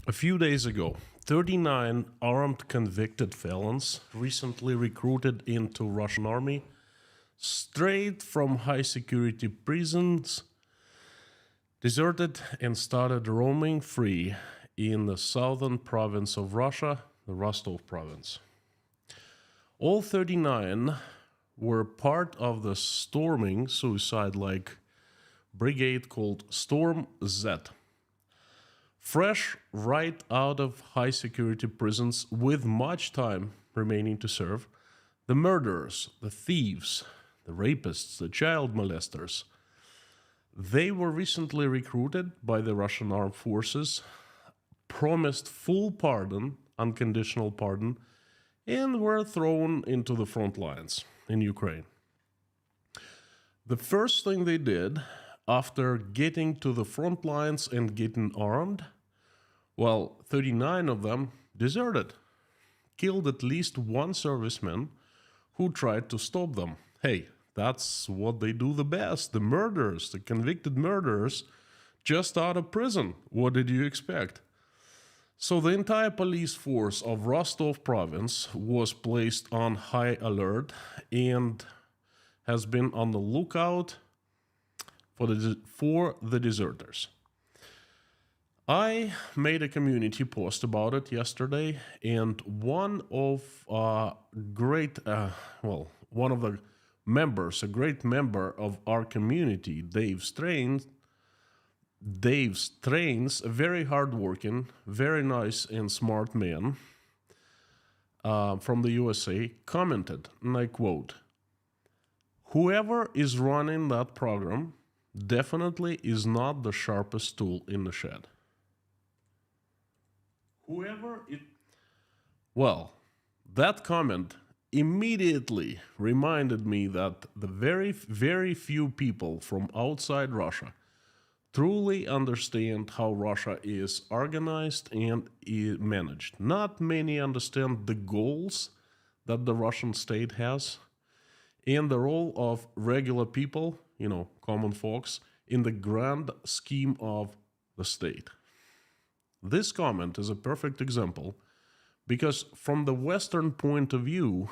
A few days ago, 39 armed convicted felons recently recruited into Russian army straight from high security prisons deserted and started roaming free in the southern province of Russia, the Rostov province. All 39 were part of the storming suicide-like brigade called Storm Z. Fresh right out of high security prisons with much time remaining to serve, the murderers, the thieves, the rapists, the child molesters, they were recently recruited by the Russian armed forces, promised full pardon, unconditional pardon, and were thrown into the front lines in Ukraine. The first thing they did after getting to the front lines and getting armed, well, 39 of them deserted, killed at least one serviceman who tried to stop them. Hey, that's what they do the best. The murderers, the convicted murderers, just out of prison. What did you expect? So the entire police force of Rostov province was placed on high alert and has been on the lookout for the deserters. I made a community post about it yesterday, and one of the members, a great member of our community, Dave Strains, a very hardworking, very nice and smart man from the USA, commented, and I quote, "Whoever is running that program definitely is not the sharpest tool in the shed." Well, that comment immediately reminded me that the very, very few people from outside Russia truly understand how Russia is organized and managed. Not many understand the goals that the Russian state has and the role of regular people, common folks, in the grand scheme of the state. This comment is a perfect example because from the Western point of view,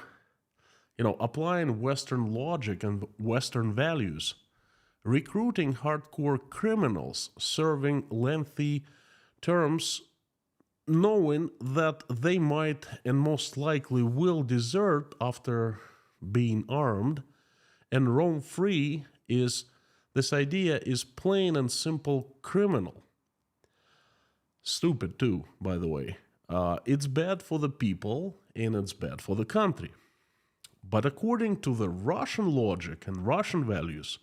applying Western logic and Western values, recruiting hardcore criminals, serving lengthy terms, knowing that they might and most likely will desert after being armed and roam free, this idea is plain and simple criminal. Stupid too, by the way. It's bad for the people and it's bad for the country. But according to the Russian logic and Russian values,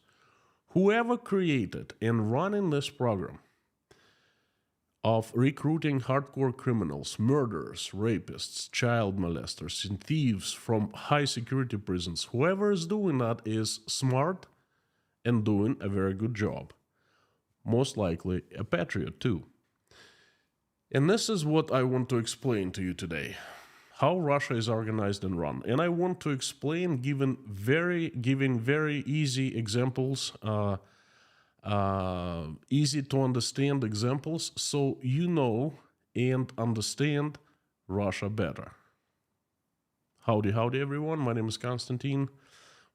whoever created and running this program of recruiting hardcore criminals, murderers, rapists, child molesters, and thieves from high security prisons, whoever is doing that is smart and doing a very good job. Most likely a patriot too. And this is what I want to explain to you today. How Russia is organized and run. And I want to explain giving very easy examples, easy to understand examples, so you know and understand Russia better. Howdy everyone, my name is Konstantin.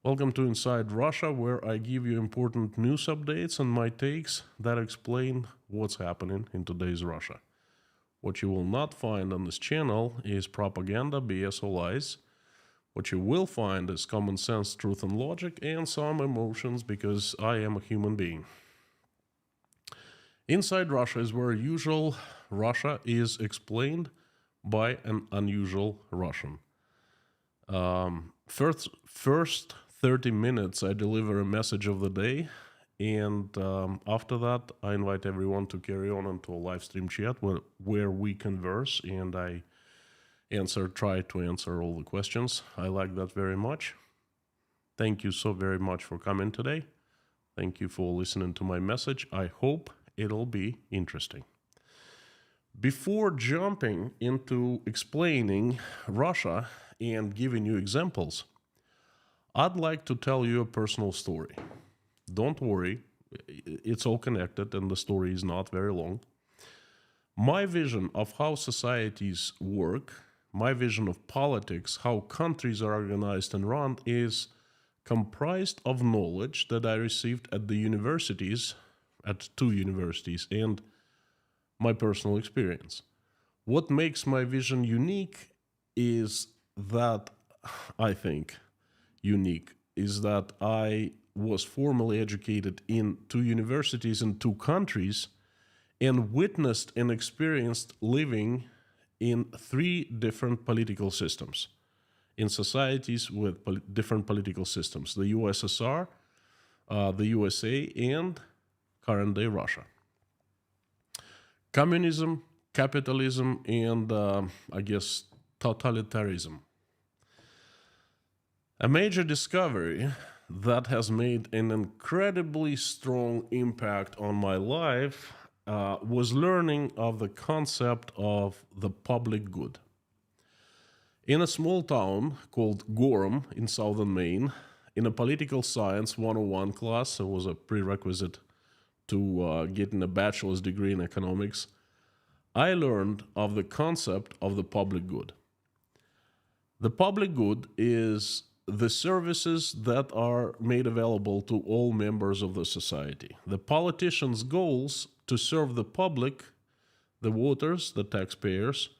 Welcome to Inside Russia, where I give you important news updates and my takes that explain what's happening in today's Russia. What you will not find on this channel is propaganda, BS or lies. What you will find is common sense, truth and logic, and some emotions because I am a human being. Inside Russia is where usual Russia is explained by an unusual Russian. First 30 minutes I deliver a message of the day, and after that I invite everyone to carry on into a live stream chat where we converse and I try to answer all the questions. I like that very much. Thank you so very much for coming today. Thank you for listening to my message. I hope it'll be interesting. Before jumping into explaining Russia and giving you examples, I'd like to tell you a personal story. Don't worry, it's all connected and the story is not very long. My vision of how societies work, my vision of politics, how countries are organized and run is comprised of knowledge that I received at the universities, at two universities, and my personal experience. What makes my vision unique is that, I think, unique, is that I was formally educated in two universities in two countries and witnessed and experienced living in three different political systems, in societies with different political systems: the USSR, the USA, and current day Russia. Communism, capitalism, and I guess totalitarianism. A major discovery that has made an incredibly strong impact on my life was learning of the concept of the public good. In a small town called Gorham in southern Maine, in a political science 101 class, it was a prerequisite to getting a bachelor's degree in economics, I learned of the concept of the public good. The public good is the services that are made available to all members of the society. The politicians' goals to serve the public, the voters, the taxpayers,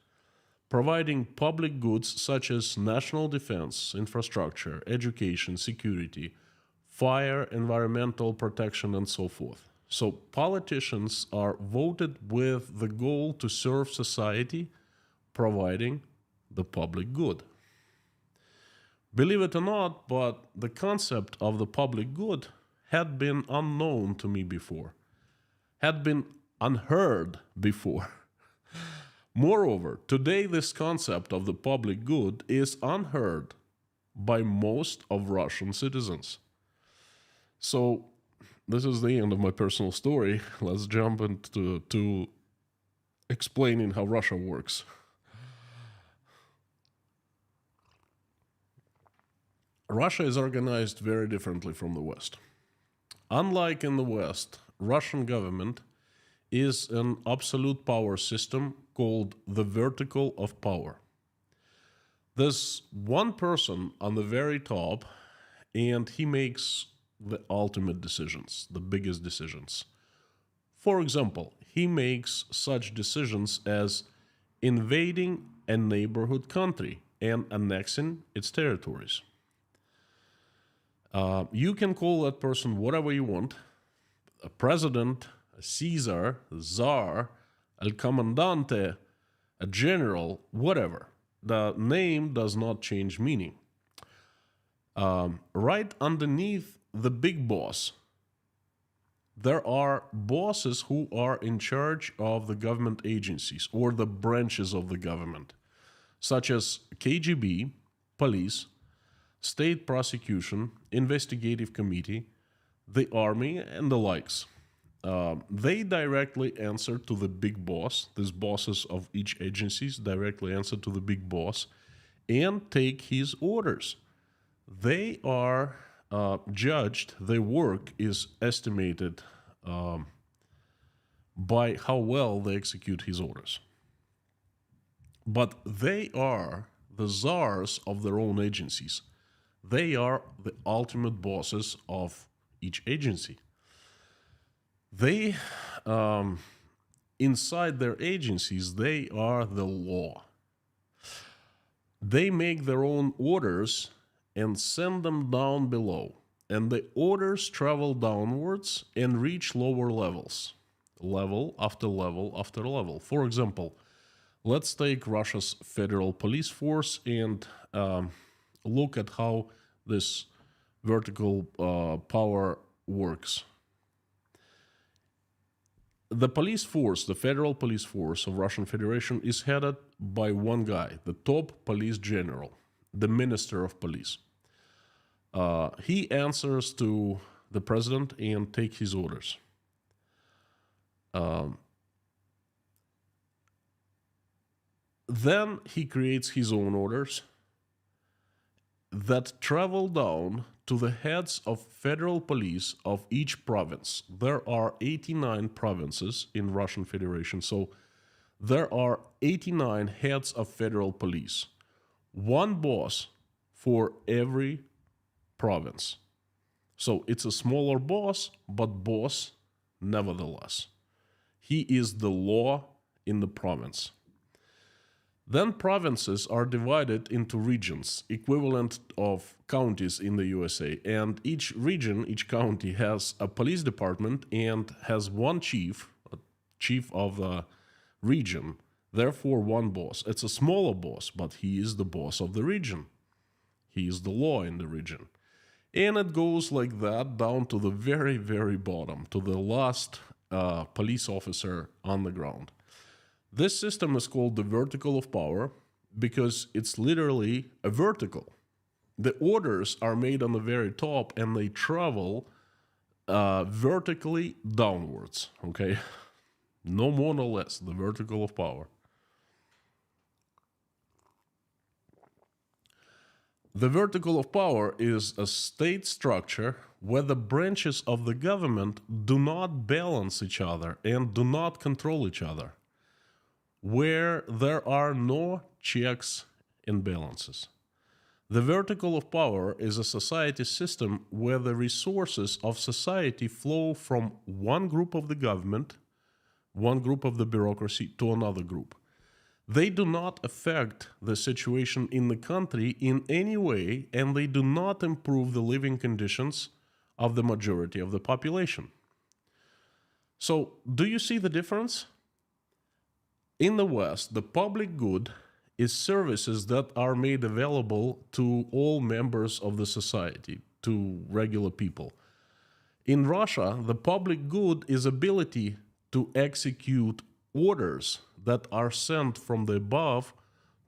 providing public goods such as national defense, infrastructure, education, security, fire, environmental protection, and so forth. So politicians are voted with the goal to serve society, providing the public good. Believe it or not, but the concept of the public good had been unknown to me before, had been unheard before. Moreover, today this concept of the public good is unheard by most of Russian citizens. So this is the end of my personal story. Let's jump into explaining how Russia works. Russia is organized very differently from the West. Unlike in the West, Russian government is an absolute power system called the vertical of power. There's one person on the very top, and he makes the ultimate decisions, the biggest decisions. For example, he makes such decisions as invading a neighborhood country and annexing its territories. You can call that person whatever you want: a president, a Caesar, a Tsar, El Comandante, a general, whatever. The name does not change meaning. Right underneath the big boss, there are bosses who are in charge of the government agencies or the branches of the government, such as KGB, police, state prosecution, investigative committee, the army, and the likes. They directly answer to the big boss. These bosses of each agencies directly answer to the big boss and take his orders. They are judged, their work is estimated by how well they execute his orders. But they are the czars of their own agencies. They are the ultimate bosses of each agency. They, inside their agencies, they are the law. They make their own orders and send them down below. And the orders travel downwards and reach lower levels, level after level after level. For example, let's take Russia's federal police force and look at how this vertical power works. The police force, the federal police force of Russian Federation, is headed by one guy, the top police general, the minister of police. He answers to the president and takes his orders. Then he creates his own orders that travel down to the heads of federal police of each province. There are 89 provinces in Russian Federation, so there are 89 heads of federal police, one boss for every province. So it's a smaller boss, but boss nevertheless. He is the law in the province. Then provinces are divided into regions, equivalent of counties in the USA. And each region, each county has a police department and has one chief, a chief of the region, therefore one boss. It's a smaller boss, but he is the boss of the region. He is the law in the region. And it goes like that down to the very, very bottom, to the last police officer on the ground. This system is called the vertical of power because it's literally a vertical. The orders are made on the very top and they travel vertically downwards, okay? No more, no less, the vertical of power. The vertical of power is a state structure where the branches of the government do not balance each other and do not control each other, where there are no checks and balances. The vertical of power is a society system where the resources of society flow from one group of the government, one group of the bureaucracy, to another group. They do not affect the situation in the country in any way, and they do not improve the living conditions of the majority of the population. So, do you see the difference? In the West, the public good is services that are made available to all members of the society, to regular people. In Russia, the public good is ability to execute orders that are sent from the above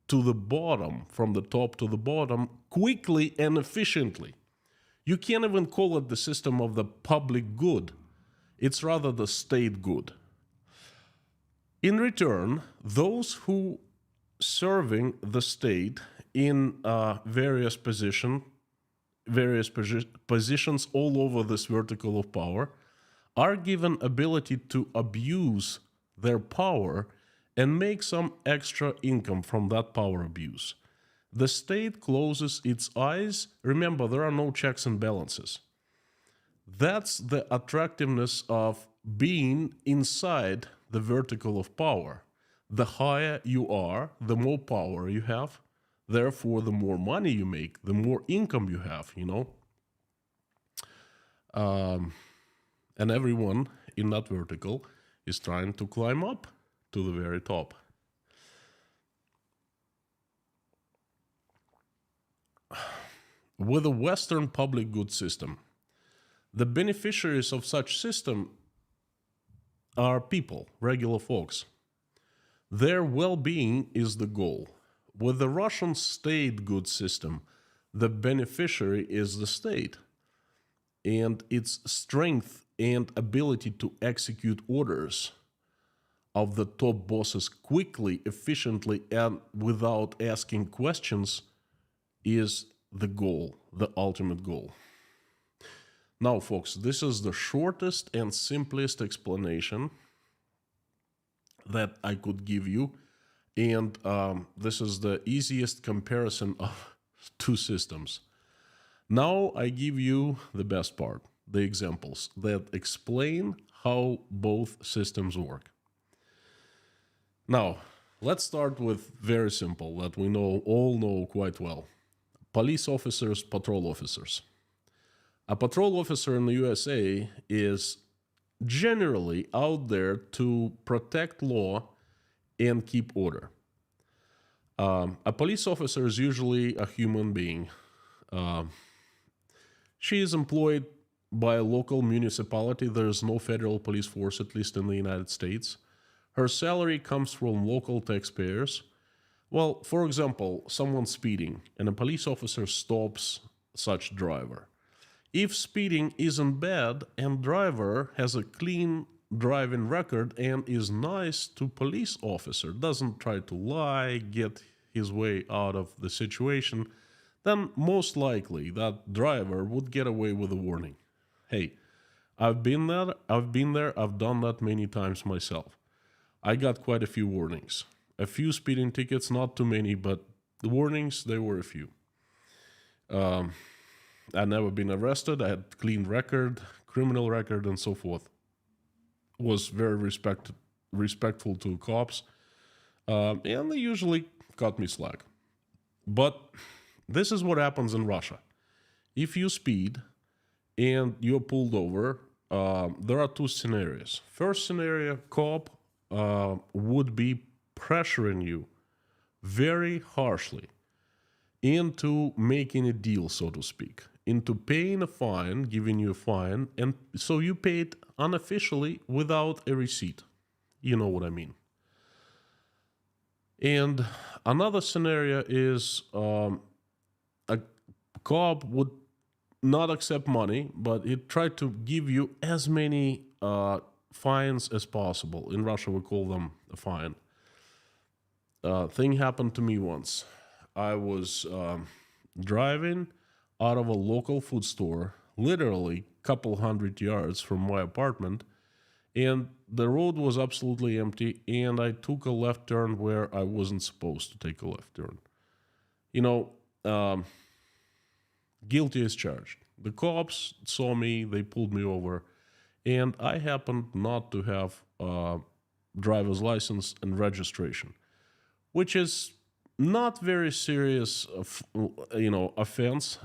to the bottom, from the top to the bottom, quickly and efficiently. You can't even call it the system of the public good. It's rather the state good. In return, those who serving the state in various positions all over this vertical of power are given ability to abuse their power and make some extra income from that power abuse. The state closes its eyes. Remember, there are no checks and balances. That's the attractiveness of being inside the vertical of power. The higher you are, the more power you have. Therefore, the more money you make, the more income you have, you know. And everyone in that vertical is trying to climb up to the very top. With a Western public good system, the beneficiaries of such system are people, regular folks. Their well-being is the goal. With the Russian state good system, the beneficiary is the state, and its strength and ability to execute orders of the top bosses quickly, efficiently, and without asking questions is the goal, the ultimate goal. Now, folks, this is the shortest and simplest explanation that I could give you, and this is the easiest comparison of two systems. Now I give you the best part, the examples that explain how both systems work. Now, let's start with very simple, that we all know quite well. Police officers, patrol officers. A patrol officer in the USA is generally out there to protect law and keep order. A police officer is usually a human being. She is employed by a local municipality. There is no federal police force, at least in the United States. Her salary comes from local taxpayers. Well, for example, someone speeding and a police officer stops such driver. If speeding isn't bad and driver has a clean driving record and is nice to police officer, doesn't try to lie, get his way out of the situation, then most likely that driver would get away with a warning. Hey, I've been there, I've done that many times myself. I got quite a few warnings. A few speeding tickets, not too many, but the warnings, there were a few. I'd never been arrested. I had clean record, criminal record, and so forth. Was very respectful to cops, and they usually cut me slack. But this is what happens in Russia. If you speed and you're pulled over, there are two scenarios. First scenario, cop would be pressuring you very harshly into making a deal, so to speak, into paying a fine, giving you a fine, and so you pay it unofficially without a receipt. You know what I mean. And another scenario is a cop would not accept money, but he'd try to give you as many fines as possible. In Russia, we call them a fine. Thing happened to me once. I was driving out of a local food store, literally a couple hundred yards from my apartment, and the road was absolutely empty, and I took a left turn where I wasn't supposed to take a left turn. You know, guilty as charged. The cops saw me, they pulled me over, and I happened not to have driver's license and registration, which is not very serious, offense.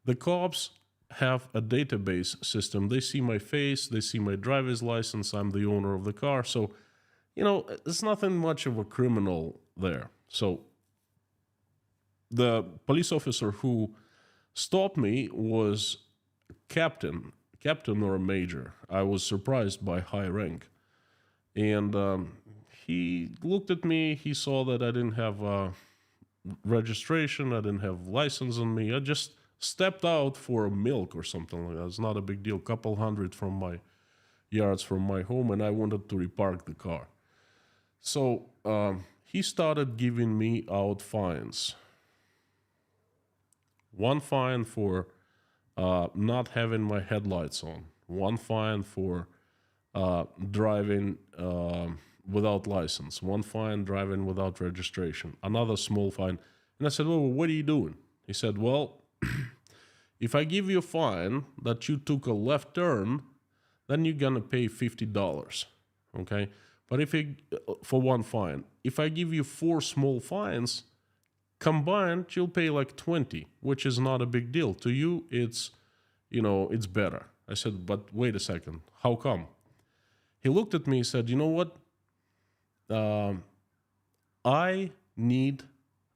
The cops have a database system. They see my face, they see my driver's license, I'm the owner of the car. So, it's nothing much of a criminal there. So the police officer who stopped me was captain or a major. I was surprised by high rank. And he looked at me, he saw that I didn't have registration, I didn't have license on me. I just stepped out for a milk or something like that. It's not a big deal, couple hundred from my yards from my home, and I wanted to repark the car. So he started giving me out fines. One fine for not having my headlights on. One fine for driving without license. One fine driving without registration. Another small fine. And I said, well, what are you doing? He said, well, if I give you a fine that you took a left turn, then you're gonna pay $50, okay? But for one fine, if I give you 4 small fines, combined, you'll pay like 20, which is not a big deal. To you, it's better. I said, but wait a second, how come? He looked at me and said, you know what? I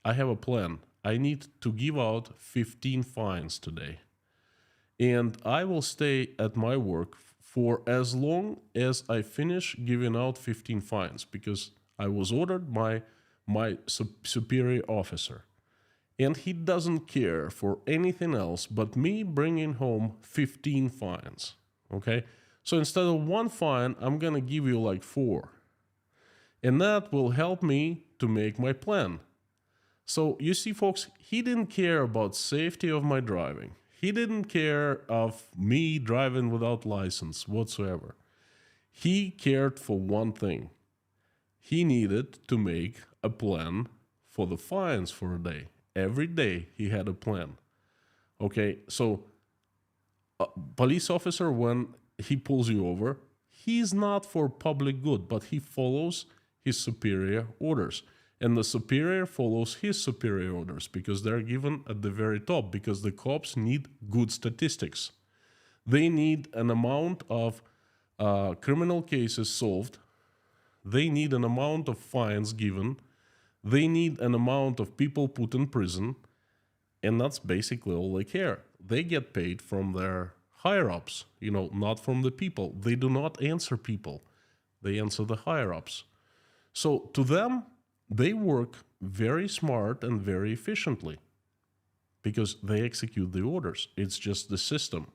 have a plan. I need to give out 15 fines today. And I will stay at my work for as long as I finish giving out 15 fines, because I was ordered by my superior officer. And he doesn't care for anything else but me bringing home 15 fines, okay? So instead of 1 fine, I'm gonna give you like 4. And that will help me to make my plan. So you see, folks, he didn't care about safety of my driving. He didn't care of me driving without license whatsoever. He cared for one thing. He needed to make a plan for the fines for a day. Every day he had a plan. Okay, so a police officer, when he pulls you over, he's not for public good, but he follows his superior orders. And the superior follows his superior orders because they're given at the very top, because the cops need good statistics. They need an amount of criminal cases solved. They need an amount of fines given. They need an amount of people put in prison. And that's basically all they care. They get paid from their higher-ups, not from the people. They do not answer people. They answer the higher-ups. So to them, they work very smart and very efficiently because they execute the orders. It's just the system.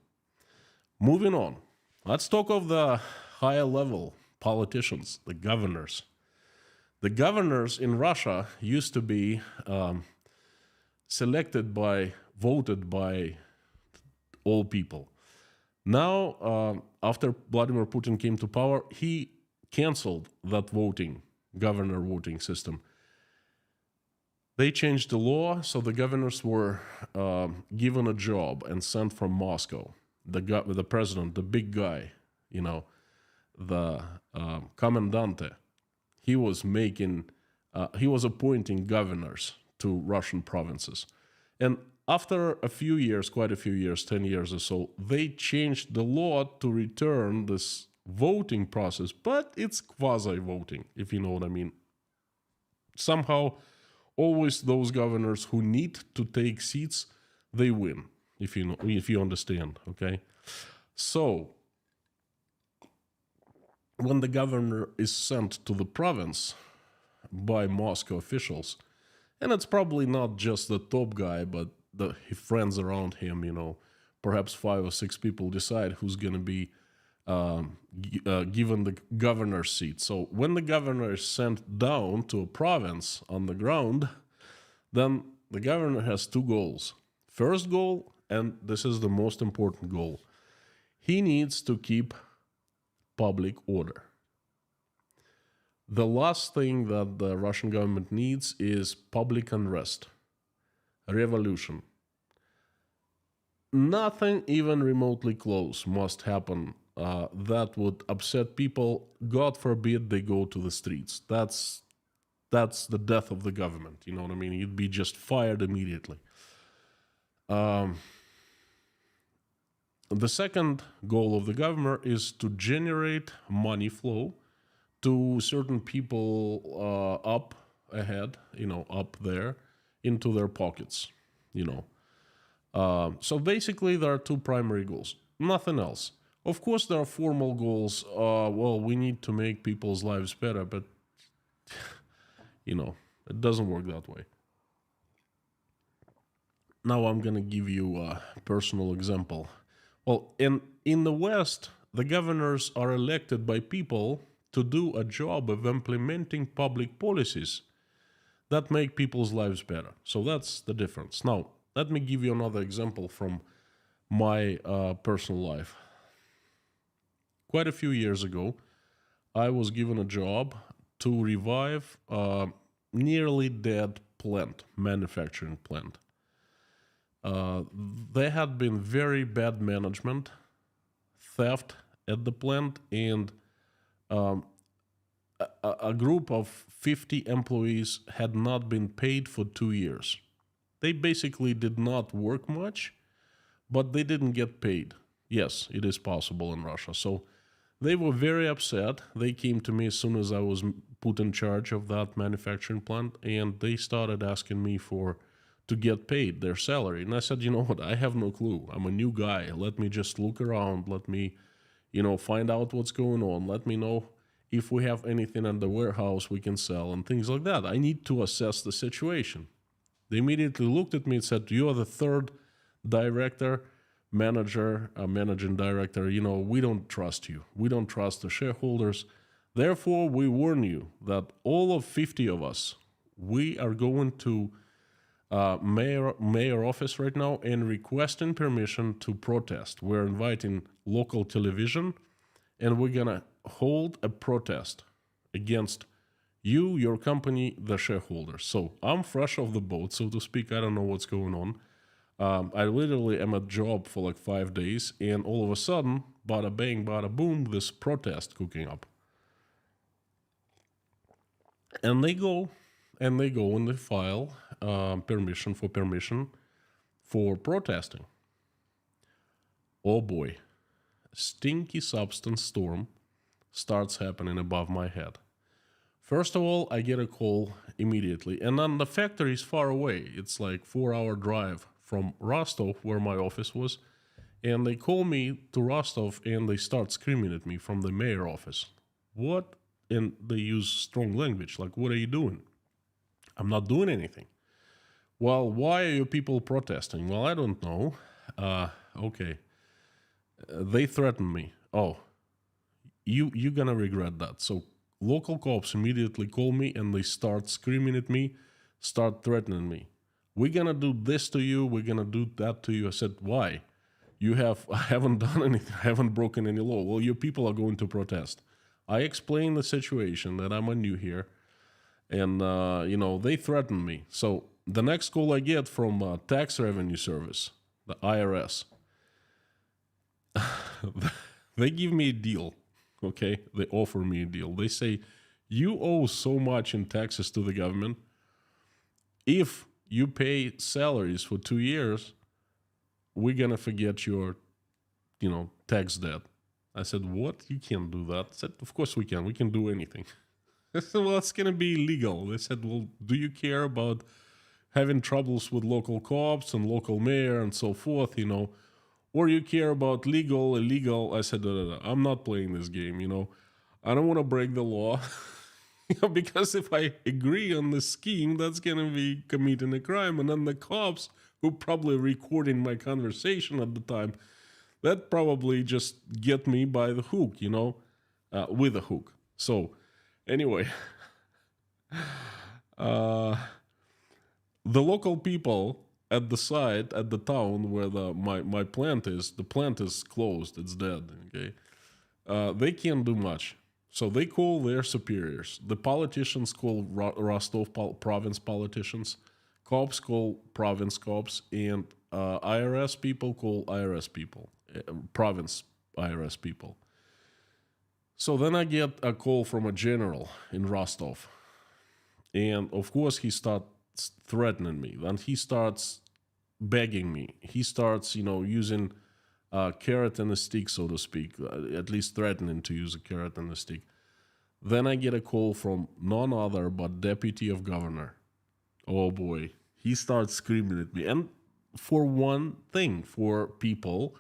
Moving on. Let's talk of the higher level politicians, the governors. The governors in Russia used to be voted by all people. Now, after Vladimir Putin came to power, he canceled that governor voting system. They changed the law, so the governors were given a job and sent from Moscow. The president, the big guy, the commandante, he was appointing governors to Russian provinces. And after a few years, quite a few years, 10 years or so, they changed the law to return this voting process, but it's quasi-voting, if you know what I mean. Somehow, always those governors who need to take seats, they win, if you understand, okay? So, when the governor is sent to the province by Moscow officials, and it's probably not just the top guy, but his friends around him, perhaps 5 or 6 people decide who's going to be given the governor's seat. So when the governor is sent down to a province on the ground, then the governor has 2 goals. First goal, and this is the most important goal, he needs to keep public order. The last thing that the Russian government needs is public unrest, revolution. Nothing even remotely close must happen that would upset people. God forbid they go to the streets. That's the death of the government. You know what I mean? You'd be just fired immediately. The second goal of the governor is to generate money flow to certain people up ahead, up there, into their pockets, So basically there are 2 primary goals, nothing else. Of course, there are formal goals. We need to make people's lives better, but, it doesn't work that way. Now I'm going to give you a personal example. Well, in the West, the governors are elected by people to do a job of implementing public policies that make people's lives better. So that's the difference. Now, let me give you another example from my personal life. Quite a few years ago, I was given a job to revive a nearly dead manufacturing plant. There had been very bad management, theft at the plant, and a group of 50 employees had not been paid for 2 years. They basically did not work much, but they didn't get paid. Yes, it is possible in Russia. So they were very upset. They came to me as soon as I was put in charge of that manufacturing plant, and they started asking me to get paid their salary. And I said, you know what, I have no clue. I'm a new guy. Let me just look around. Let me, find out what's going on. Let me know if we have anything in the warehouse we can sell and things like that. I need to assess the situation. They immediately looked at me and said, you are the 3rd managing director. We don't trust you. We don't trust the shareholders. Therefore, we warn you that all of 50 of us, we are going to mayor office right now and requesting permission to protest. We're inviting local television, and we're going to hold a protest against you, your company, the shareholders. So I'm fresh off the boat, so to speak. I don't know what's going on. I literally am at job for like 5 days, and all of a sudden, bada bang, bada boom, this protest cooking up. And they go and they file permission for protesting. Oh boy, stinky substance storm starts happening above my head. First of all, I get a call immediately, and then the factory is far away. It's like 4-hour drive from Rostov, where my office was, and they call me to Rostov, and they start screaming at me from the mayor office. What? And they use strong language, like, what are you doing? I'm not doing anything. Well, why are you people protesting? Well, I don't know. Okay. They threatened me. Oh, you're gonna regret that. So local cops immediately call me and they start screaming at me, start threatening me. We're gonna do this to you. We're gonna do that to you. I said, why? I haven't done anything. I haven't broken any law. Well, your people are going to protest. I explain the situation that I'm a new here, and they threaten me. So the next call I get from Tax Revenue Service, the IRS, they give me a deal. Okay, they offer me a deal. They say, you owe so much in taxes to the government. If you pay salaries for 2 years, we're gonna forget your, tax debt. I said, what? You can't do that. I said, of course we can. We can do anything. I said, well, it's gonna be illegal. They said, well, do you care about having troubles with local cops and local mayor and so forth, or you care about legal, illegal? I said, no, I'm not playing this game, I don't want to break the law. Because if I agree on the scheme, that's going to be committing a crime. And then the cops who probably recording my conversation at the time, that probably just get me by the hook, with a hook. So anyway, the local people at the site, at the town where my plant is, the plant is closed, it's dead, okay? They can't do much. So they call their superiors. The politicians call Rostov province politicians, cops call province cops, and IRS people call IRS people, province IRS people. So then I get a call from a general in Rostov. And of course he starts threatening me. Then he starts begging me. He starts, using carrot and a stick, so to speak, at least threatening to use a carrot and a stick. Then I get a call from none other but deputy of governor. Oh boy, he starts screaming at me. And for one thing, for people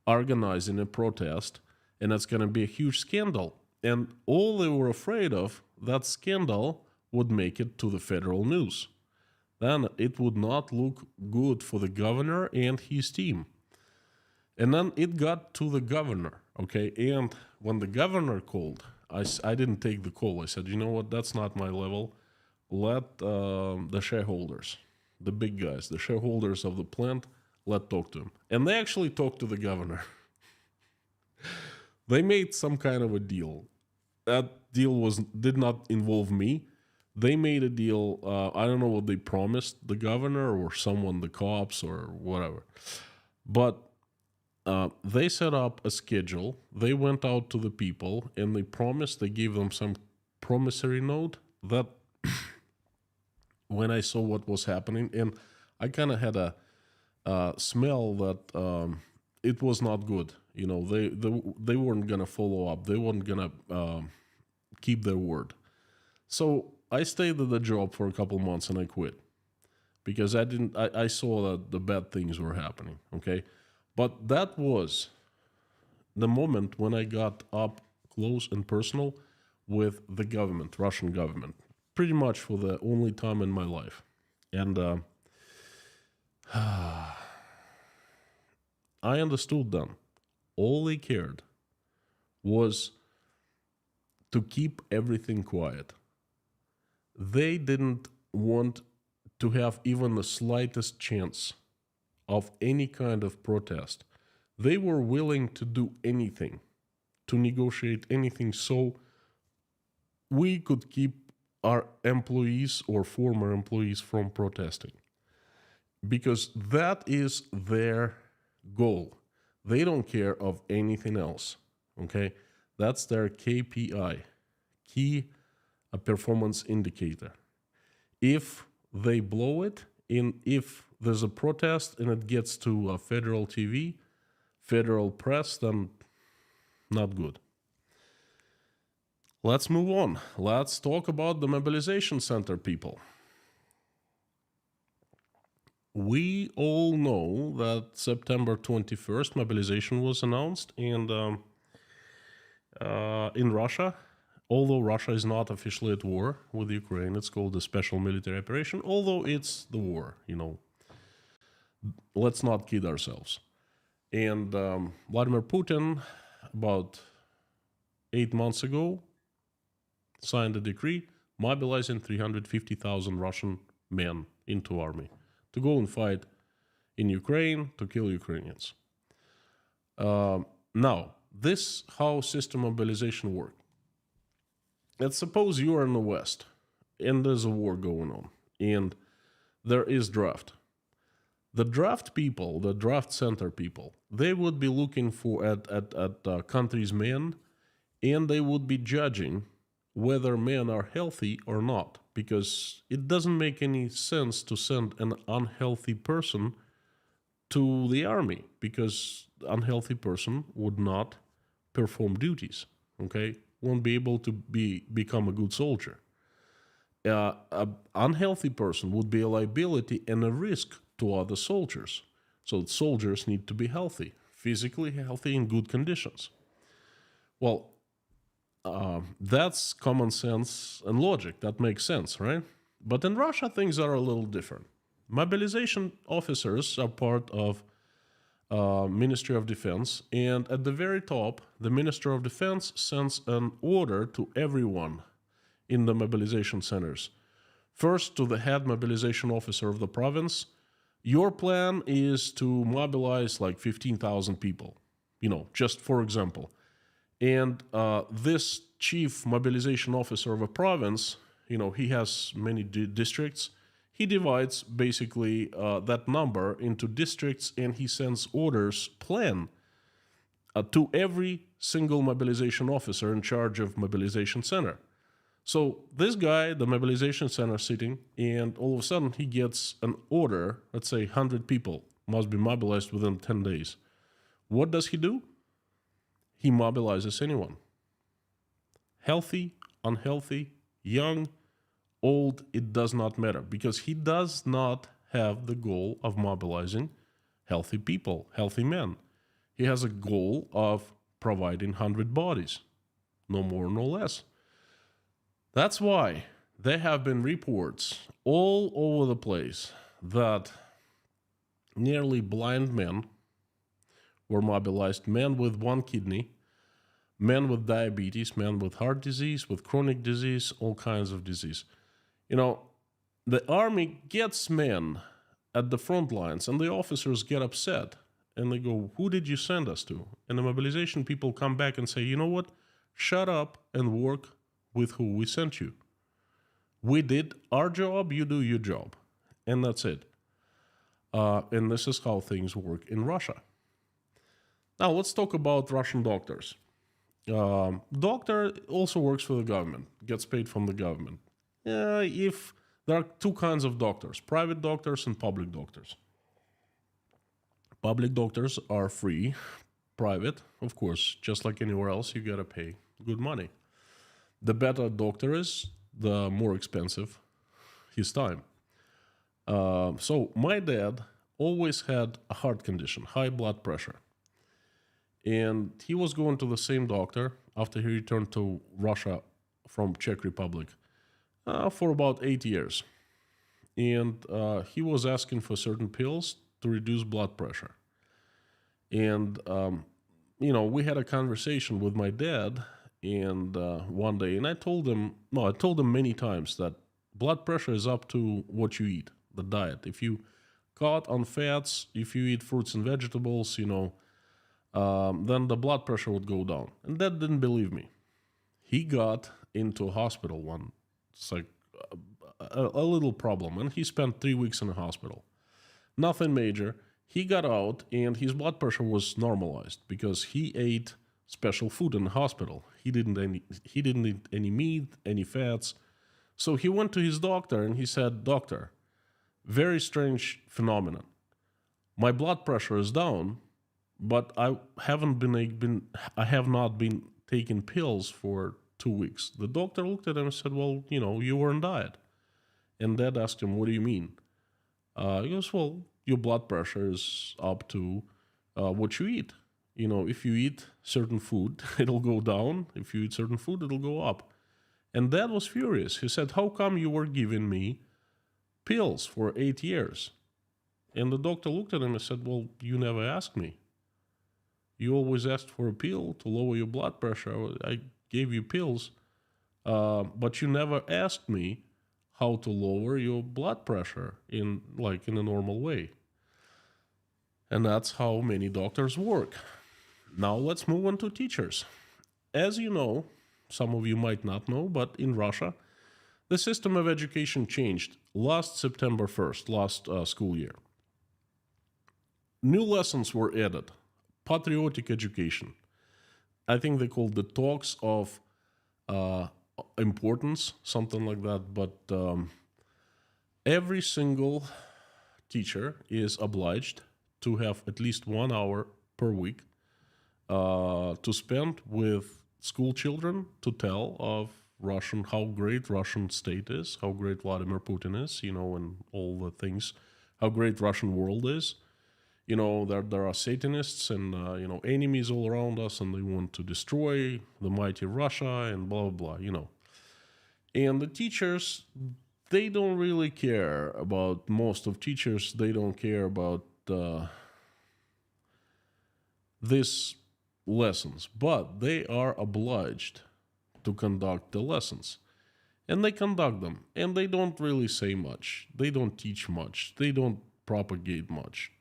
organizing a protest, and it's going to be a huge scandal. And all they were afraid of, that scandal would make it to the federal news. Then it would not look good for the governor and his team. And then it got to the governor, okay? And when the governor called, I didn't take the call. I said, you know what, that's not my level. Let the shareholders, the big guys, the shareholders of the plant, let talk to him. And they actually talked to the governor. They made some kind of a deal. That deal did not involve me. They made a deal. I don't know what they promised the governor or someone, the cops or whatever. But they set up a schedule. They went out to the people and they promised, they gave them some promissory note that when I saw what was happening, and I kind of had a smell that it was not good. They weren't going to follow up. They weren't going to keep their word. So I stayed at the job for a couple months and I quit because I saw that the bad things were happening. Okay. But that was the moment when I got up close and personal with the government, Russian government, pretty much for the only time in my life. And I understood then all they cared was to keep everything quiet. They didn't want to have even the slightest chance of any kind of protest. They were willing to do anything, to negotiate anything, so we could keep our employees or former employees from protesting. Because that is their goal. They don't care of anything else, okay? That's their KPI, key performance indicator. If they blow it, if there's a protest and it gets to federal TV, federal press, then not good. Let's move on. Let's talk about the mobilization center people. We all know that September 21st mobilization was announced, and in Russia, although Russia is not officially at war with Ukraine, it's called a special military operation, although it's the war, Let's not kid ourselves. And Vladimir Putin, about 8 months ago, signed a decree mobilizing 350,000 Russian men into army to go and fight in Ukraine, to kill Ukrainians. Now, this how system mobilization works. let's suppose you are in the West and there's a war going on and there is draft. The draft people, the draft center people, they would be looking for at country's men, and they would be judging whether men are healthy or not, because it doesn't make any sense to send an unhealthy person to the army, because unhealthy person would not perform duties. Okay, won't be able to become a good soldier. An unhealthy person would be a liability and a risk to other soldiers. So soldiers need to be healthy, physically healthy, in good conditions. Well, that's common sense and logic. That makes sense, right? But in Russia, things are a little different. Mobilization officers are part of Ministry of Defense, and at the very top, the Minister of Defense sends an order to everyone in the mobilization centers. First, to the head mobilization officer of the province, your plan is to mobilize like 15,000 people, just for example. And this chief mobilization officer of a province, he has many districts. He divides basically that number into districts, and he sends orders, plan, to every single mobilization officer in charge of mobilization center. So this guy, the mobilization center sitting, and all of a sudden he gets an order, let's say 100 people must be mobilized within 10 days. What does he do? He mobilizes anyone. Healthy, unhealthy, young, old, it does not matter, because he does not have the goal of mobilizing healthy people, healthy men. He has a goal of providing 100 bodies, no more, no less. That's why there have been reports all over the place that nearly blind men were mobilized, men with one kidney, men with diabetes, men with heart disease, with chronic disease, all kinds of disease. The army gets men at the front lines, and the officers get upset, and they go, who did you send us to? And the mobilization people come back and say, you know what? Shut up and work with who we sent you. We did our job, you do your job. And that's it. And this is how things work in Russia. Now, let's talk about Russian doctors. Doctor also works for the government, gets paid from the government. If there are two kinds of doctors, private doctors and public doctors. Public doctors are free. Private, of course, just like anywhere else, you gotta pay good money. The better a doctor is, the more expensive his time. So my dad always had a heart condition, high blood pressure. And he was going to the same doctor after he returned to Russia from Czech Republic for about 8 years. And he was asking for certain pills to reduce blood pressure. And, we had a conversation with my dad and one day, and I told him many times that blood pressure is up to what you eat, the diet. If you cut on fats, if you eat fruits and vegetables, then the blood pressure would go down. And Dad didn't believe me. He got into a hospital it's like a little problem, and he spent 3 weeks in a hospital. Nothing major. He got out, and his blood pressure was normalized because he ate special food in the hospital. He didn't eat any meat, any fats. So he went to his doctor, and he said, "Doctor, very strange phenomenon. My blood pressure is down, but I have not been taking pills for 2 weeks." The doctor looked at him and said, "Well, you were on diet." And Dad asked him, "What do you mean?" He goes, "Well, your blood pressure is up to what you eat. If you eat certain food, it'll go down. If you eat certain food, it'll go up." And Dad was furious. He said, "How come you were giving me pills for 8 years?" And the doctor looked at him and said, "Well, you never asked me. You always asked for a pill to lower your blood pressure. I gave you pills, but you never asked me how to lower your blood pressure in a normal way." And that's how many doctors work. Now let's move on to teachers. As you know, some of you might not know, but in Russia, the system of education changed last September 1st, last school year. New lessons were added. Patriotic education. I think they called the talks of importance, something like that. But every single teacher is obliged to have at least 1 hour per week to spend with school children to tell of Russian, how great Russian state is, how great Vladimir Putin is, and all the things, how great Russian world is. There are Satanists and, enemies all around us, and they want to destroy the mighty Russia and blah, blah, blah, And the teachers, they don't really care about, most of teachers, they don't care about these lessons, but they are obliged to conduct the lessons. And they conduct them, and they don't really say much. They don't teach much. They don't propagate much.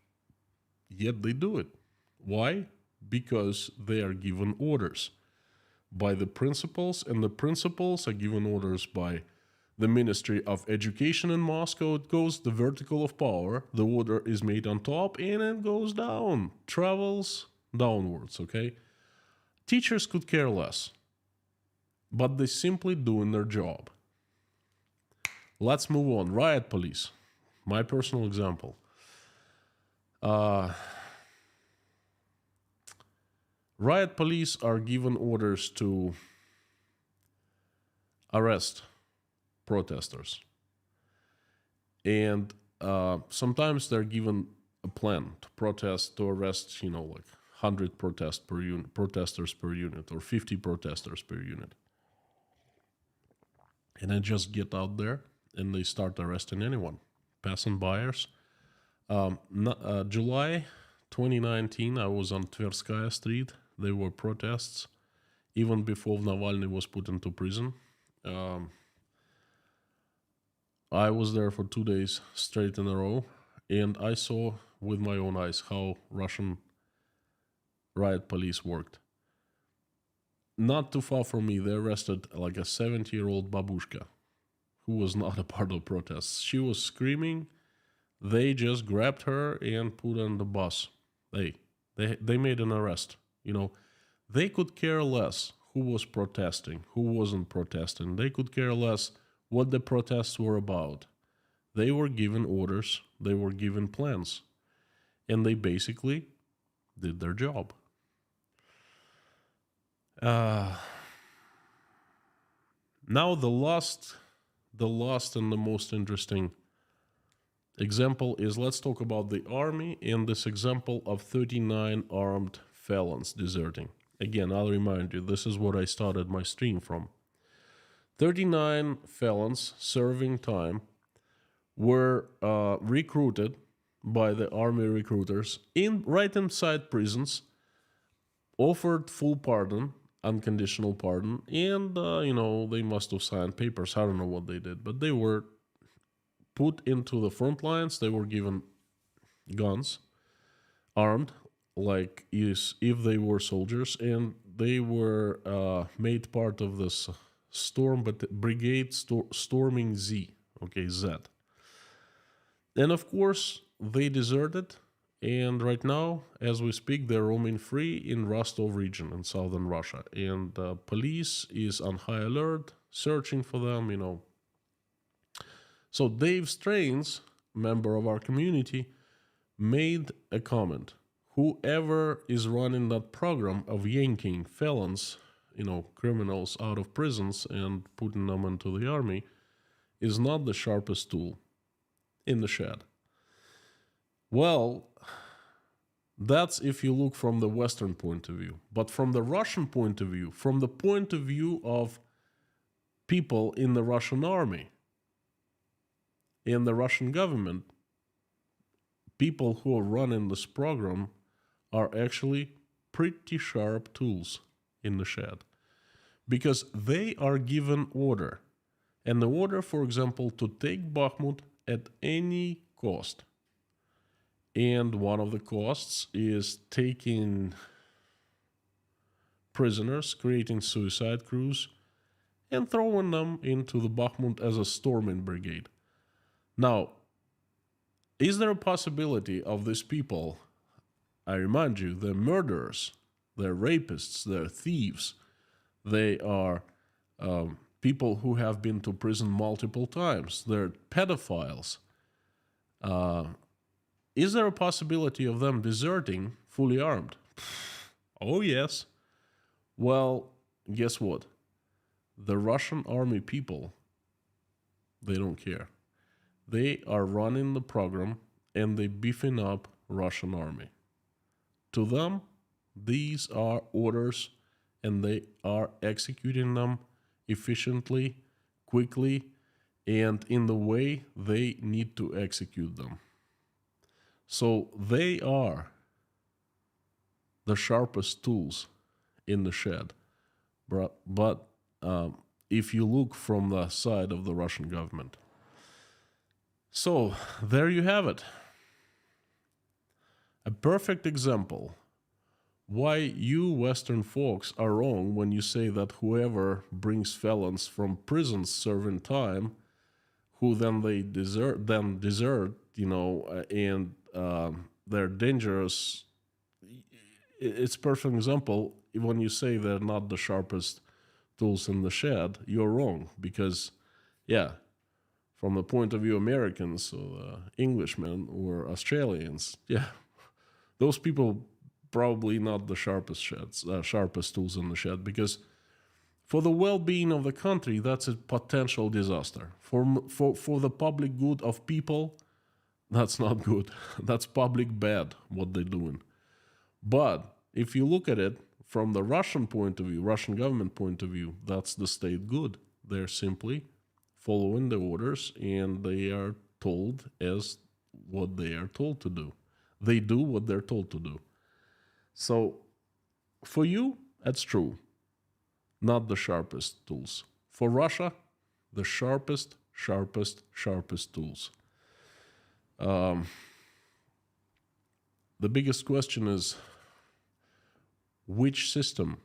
Yet they do it. Why? Because they are given orders by the principals, and the principals are given orders by the Ministry of Education in Moscow. It goes the vertical of power. The order is made on top, and it goes down, travels downwards, okay? Teachers could care less, but they simply doing their job. Let's move on. Riot police. My personal example. Riot police are given orders to arrest protesters. And sometimes they're given a plan to protest, to arrest, like 100 protesters per unit, or 50 protesters per unit. And they just get out there and they start arresting anyone, passing buyers. July 2019, I was on Tverskaya Street. There were protests even before Navalny was put into prison. I was there for 2 days straight in a row, and I saw with my own eyes how Russian riot police worked. Not too far from me, they arrested like a 70-year-old babushka who was not a part of protests. She was screaming. They just grabbed her and put on the bus. They made an arrest. They could care less who was protesting, who wasn't protesting. They could care less what the protests were about. They were given orders, they were given plans, and they basically did their job. Now the last and the most interesting example is, let's talk about the army and this example of 39 armed felons deserting. Again, I'll remind you, this is what I started my stream from. 39 felons serving time were recruited by the army recruiters right inside prisons, offered full pardon, unconditional pardon, and, they must have signed papers. I don't know what they did, but they were put into the front lines. They were given guns, armed, like if they were soldiers, and they were made part of this brigade storming Z, okay, Z. And of course, they deserted, and right now, as we speak, they're roaming free in Rostov region in southern Russia, and police is on high alert, searching for them, So Dave Strains, member of our community, made a comment. Whoever is running that program of yanking felons, criminals out of prisons and putting them into the army, is not the sharpest tool in the shed. Well, that's if you look from the Western point of view. But from the Russian point of view, from the point of view of people in the Russian army, in the Russian government, people who are running this program are actually pretty sharp tools in the shed, because they are given order. And the order, for example, to take Bakhmut at any cost. And one of the costs is taking prisoners, creating suicide crews, and throwing them into the Bakhmut as a storming brigade. Now, is there a possibility of these people? I remind you, they're murderers, they're rapists, they're thieves, they are people who have been to prison multiple times, they're pedophiles. Is there a possibility of them deserting fully armed? Oh, yes. Well, guess what? The Russian army people, they don't care. They are running the program and they beefing up Russian army. To them, these are orders and they are executing them efficiently, quickly, and in the way they need to execute them. So they are the sharpest tools in the shed. But if you look from the side of the Russian government. So there you have it. A perfect example why you Western folks are wrong when you say that whoever brings felons from prisons serving time, who then they desert, and they're dangerous. It's a perfect example. When you say they're not the sharpest tools in the shed, you're wrong because, yeah, from the point of view of Americans or Englishmen or Australians, yeah, those people probably not the sharpest tools in the shed because for the well-being of the country, that's a potential disaster. For the public good of people, that's not good. That's public bad, what they're doing. But if you look at it from the Russian point of view, Russian government point of view, that's the state good. They're simply following the orders and they are told as what they are told to do. They do what they're told to do. So for you, that's true. Not the sharpest tools. For Russia, the sharpest tools. The biggest question is, which system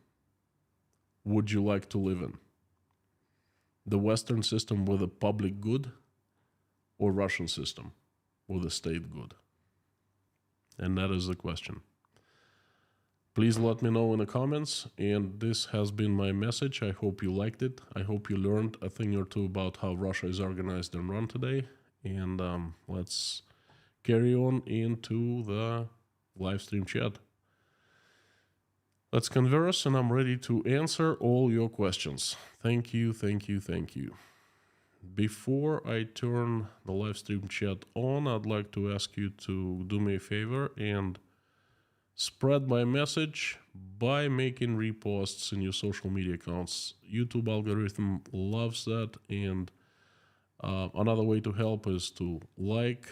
would you like to live in? The Western system with a public good or Russian system with a state good? And that is the question. Please let me know in the comments. And this has been my message. I hope you liked it. I hope you learned a thing or two about how Russia is organized and run today. And let's carry on into the live stream chat. Let's converse, and I'm ready to answer all your questions. Thank you. Before I turn the live stream chat on, I'd like to ask you to do me a favor and spread my message by making reposts in your social media accounts. YouTube algorithm loves that, and another way to help is to like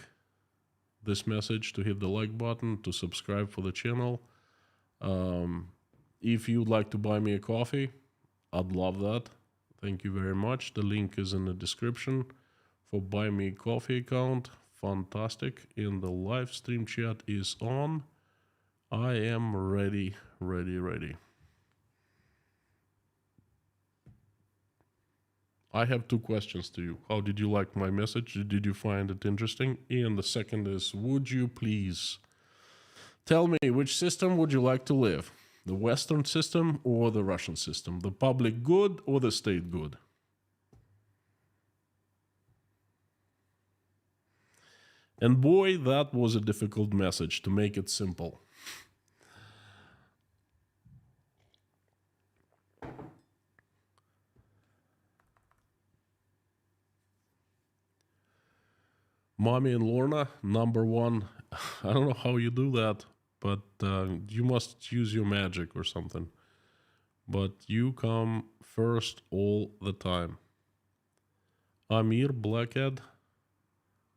this message, to hit the like button, to subscribe for the channel. If you'd like to buy me a coffee, I'd love that. Thank you very much. The link is in the description for Buy Me a Coffee account. Fantastic. And the live stream chat is on. I am ready. I have two questions to you. How did you like my message? Did you find it interesting? And the second is, would you please tell me which system would you like to live? The Western system or the Russian system? The public good or the state good? And boy, that was a difficult message, to make it simple. Mommy and Lorna, number one. I don't know how you do that, but you must use your magic or something. But you come first all the time. Amir, Blackhead,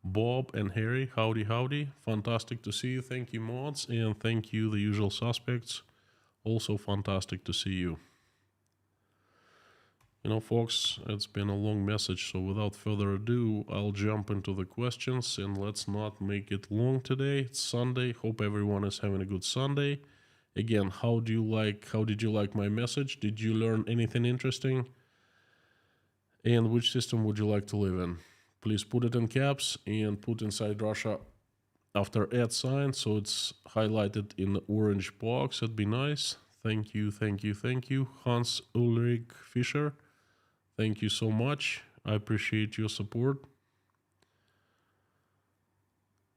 Bob, and Harry, howdy. Fantastic to see you. Thank you, mods, and thank you, the usual suspects. Also fantastic to see you. You know, folks, it's been a long message, so without further ado, I'll jump into the questions, and let's not make it long today. It's Sunday. Hope everyone is having a good Sunday. Again, how did you like my message? Did you learn anything interesting? And which system would you like to live in? Please put it in caps and put inside Russia after @ sign, so it's highlighted in the orange box. It'd be nice. Thank you, thank you, thank you. Hans Ulrich Fischer, thank you so much. I appreciate your support.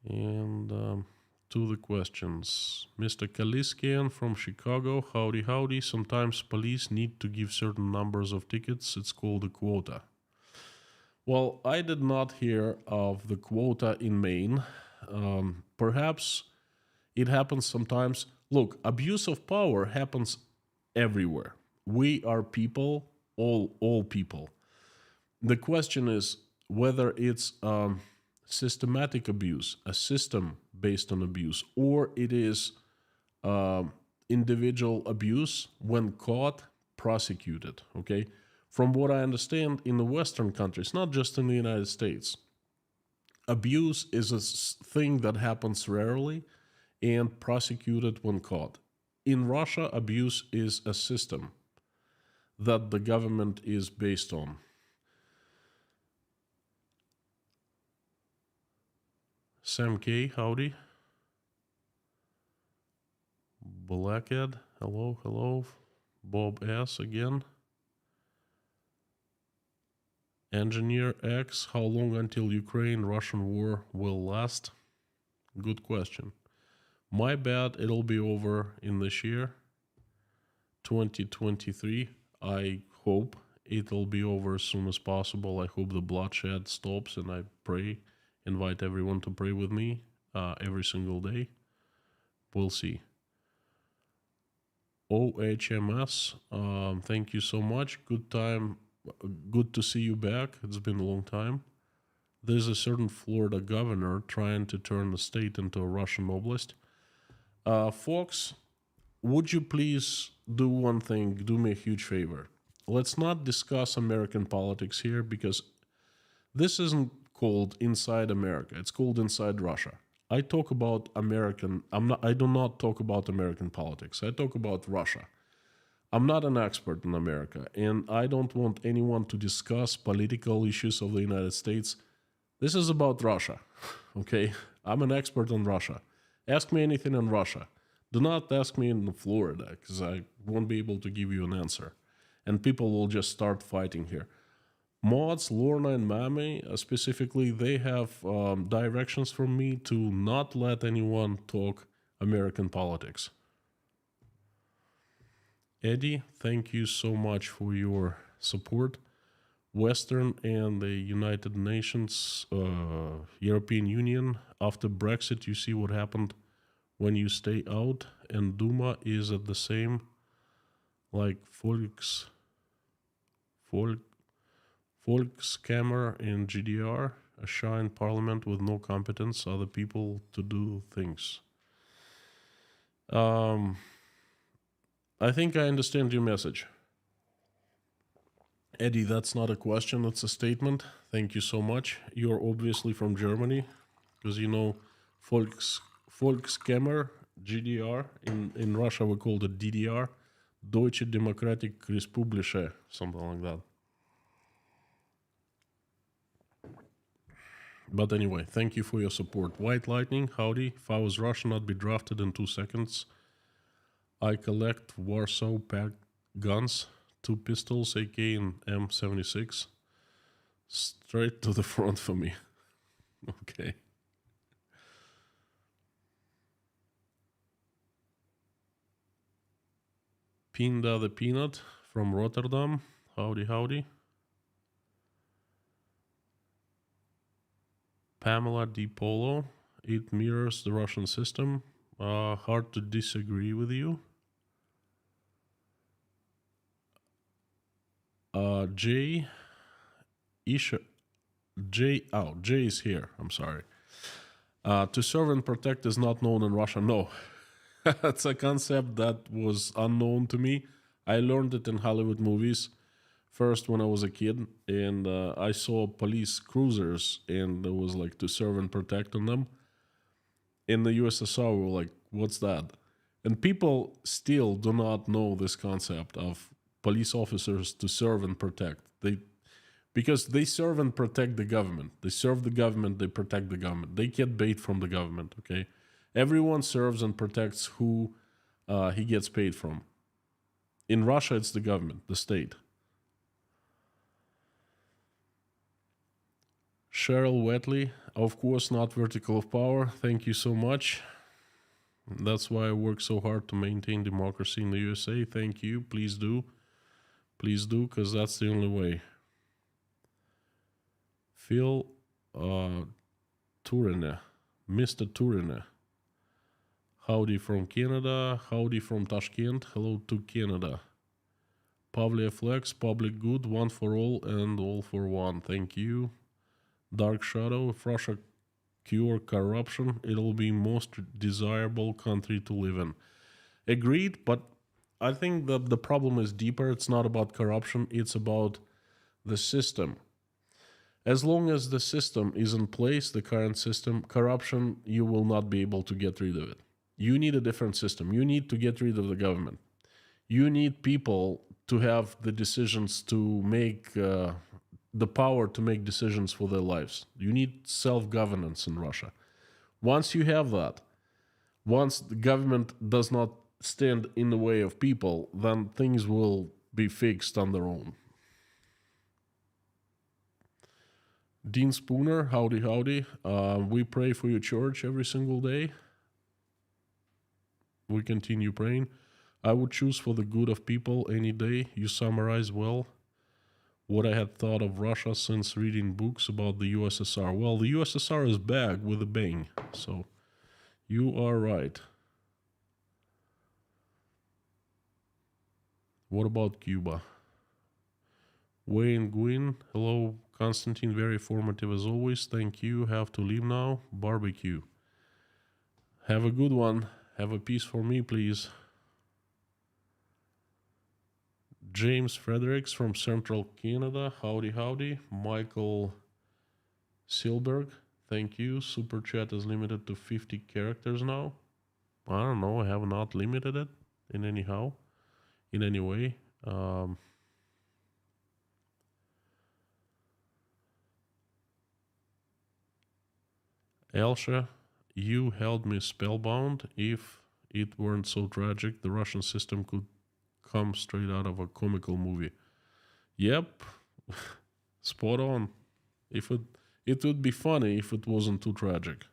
And to the questions. Mr. Kaliskian from Chicago, howdy, howdy. Sometimes police need to give certain numbers of tickets. It's called a quota. Well, I did not hear of the quota in Maine. Perhaps it happens sometimes. Look, abuse of power happens everywhere. We are people, all people. The question is whether it's systematic abuse, a system based on abuse, or it is individual abuse when caught, prosecuted. Okay, from what I understand, in the Western countries, not just in the United States, abuse is a thing that happens rarely and prosecuted when caught. In Russia, abuse is a system that the government is based on. Sam K, howdy. Blackhead, hello, hello. Bob S again. Engineer X, how long until Ukraine-Russian war will last? Good question. My bet it'll be over in this year, 2023. I hope it'll be over as soon as possible. I hope the bloodshed stops, and I pray, invite everyone to pray with me every single day. We'll see. OHMS, thank you so much. Good to see you back. It's been a long time. There's a certain Florida governor trying to turn the state into a Russian oblast. Fox, would you please do one thing? Do me a huge favor. Let's not discuss American politics here, because this isn't called Inside America. It's called Inside Russia. I talk about I do not talk about American politics. I talk about Russia. I'm not an expert in America, and I don't want anyone to discuss political issues of the United States. This is about Russia, okay? I'm an expert on Russia. Ask me anything on Russia. Do not ask me in Florida, because I won't be able to give you an answer. And people will just start fighting here. Mods, Lorna, and Mami, specifically, they have directions from me to not let anyone talk American politics. Eddie, thank you so much for your support. Western and the United Nations, European Union, after Brexit, you see what happened when you stay out, and Duma is at the same, like Volkskammer in GDR, a shine parliament with no competence, other people to do things. I think I understand your message. Eddie, that's not a question, it's a statement. Thank you so much. You're obviously from Germany, because you know Volkskammer, GDR. In Russia, we call it DDR, Deutsche Demokratische Republische, something like that. But anyway, thank you for your support. White Lightning, howdy. If I was Russian, I'd be drafted in 2 seconds. I collect Warsaw packed guns, 2 pistols, AK and M76. Straight to the front for me. Okay. Pinda the Peanut from Rotterdam. Howdy, howdy. Pamela D. Polo. It mirrors the Russian system. Hard to disagree with you. Jay Isha. Jay is here. I'm sorry. To serve and protect is not known in Russia. No. That's a concept that was unknown to me. I learned it in Hollywood movies. First, when I was a kid, and I saw police cruisers, and there was like to serve and protect on them. In the USSR, we were like, what's that? And people still do not know this concept of police officers to serve and protect. because they serve and protect the government. They serve the government, they protect the government. They get paid from the government, okay? Everyone serves and protects who he gets paid from. In Russia, it's the government, the state. Cheryl Wetley, of course, not vertical of power. Thank you so much. That's why I work so hard to maintain democracy in the USA. Thank you. Please do. Please do, because that's the only way. Phil Turine, Mr. Turine. Howdy from Canada. Howdy from Tashkent. Hello to Canada. Pavlia Flex, public good, one for all and all for one. Thank you. Dark Shadow, if Russia cure corruption, it'll be most desirable country to live in. Agreed, but I think that the problem is deeper. It's not about corruption, it's about the system. As long as the system is in place, the current system, corruption, you will not be able to get rid of it. You need a different system. You need to get rid of the government. You need people to have the decisions to make, the power to make decisions for their lives. You need self-governance in Russia. Once you have that, once the government does not stand in the way of people, then things will be fixed on their own. Dean Spooner, howdy, howdy. We pray for your church every single day. We continue praying. I would choose for the good of people any day. You summarize well what I had thought of Russia since reading books about the USSR. Well, the USSR is back with a bang, so you are right. What about Cuba? Wayne Gwynn, hello, Constantine, very formative as always. Thank you. Have to leave now. Barbecue. Have a good one. Have a piece for me, please. James Fredericks from Central Canada. Howdy, howdy. Michael Silberg. Thank you. Super chat is limited to 50 characters now. I don't know. I have not limited it in any way. Elsha, you held me spellbound. If it weren't so tragic, the Russian system could come straight out of a comical movie. Yep, spot on. If it would be funny if it wasn't too tragic.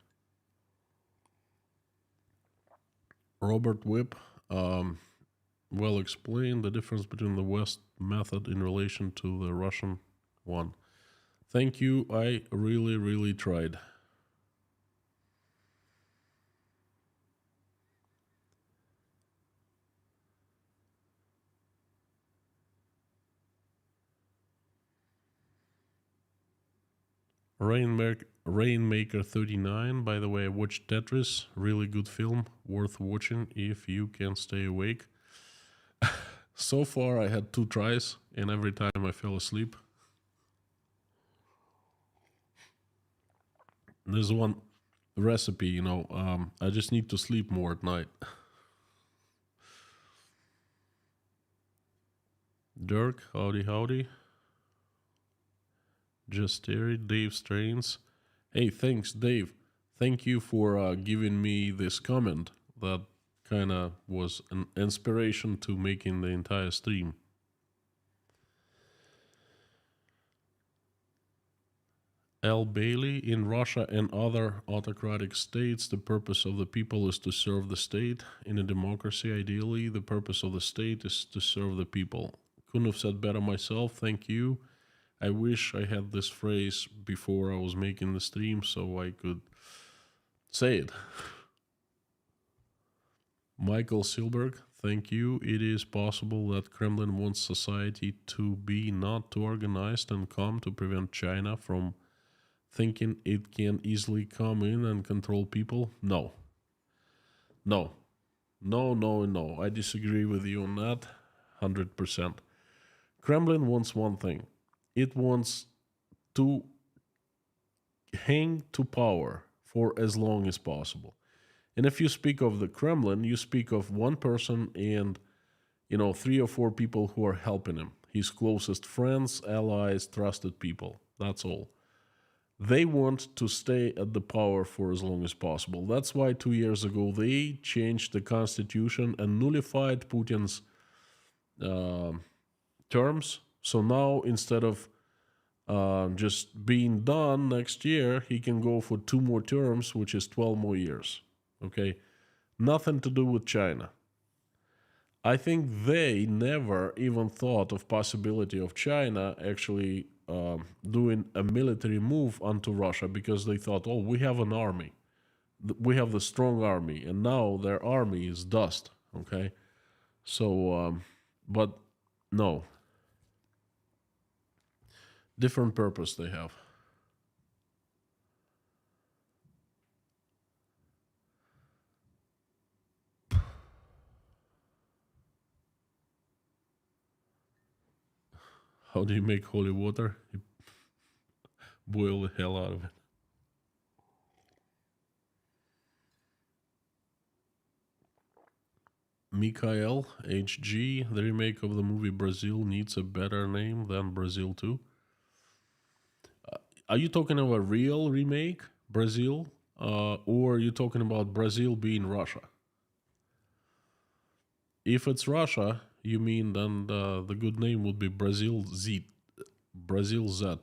Robert Whip, well explained the difference between the West method in relation to the Russian one. Thank you. I really, really tried. Rainmaker 39, by the way, I watched Tetris, really good film, worth watching if you can stay awake. So far I had 2 tries and every time I fell asleep. There's one recipe, I just need to sleep more at night. Dirk, howdy, howdy. Just Dave Strains. Hey, thanks, Dave. Thank you for giving me this comment. That kind of was an inspiration to making the entire stream. L. Bailey, in Russia and other autocratic states, the purpose of the people is to serve the state. In a democracy, ideally, the purpose of the state is to serve the people. Couldn't have said better myself. Thank you. I wish I had this phrase before I was making the stream so I could say it. Michael Silberg, thank you. It is possible that Kremlin wants society to be not too organized and calm to prevent China from thinking it can easily come in and control people. No. I disagree with you on that 100%. Kremlin wants one thing. It wants to hang to power for as long as possible. And if you speak of the Kremlin, you speak of one person and, 3 or 4 people who are helping him. his closest friends, allies, trusted people. That's all. They want to stay at the power for as long as possible. That's why 2 years ago they changed the constitution and nullified Putin's uh, terms. So now instead of just being done next year, he can go for 2 more terms, which is 12 more years. Okay, nothing to do with China. I think they never even thought of possibility of China actually doing a military move onto Russia because they thought, oh, we have an army, we have the strong army, and now their army is dust. Okay, so but no, different purpose they have. How do you make holy water? You boil the hell out of it. Mikhail HG, the remake of the movie Brazil needs a better name than Brazil 2. Are you talking of a real remake, Brazil? Or are you talking about Brazil being Russia? If it's Russia, you mean then the good name would be Brazil Z. Brazil Z.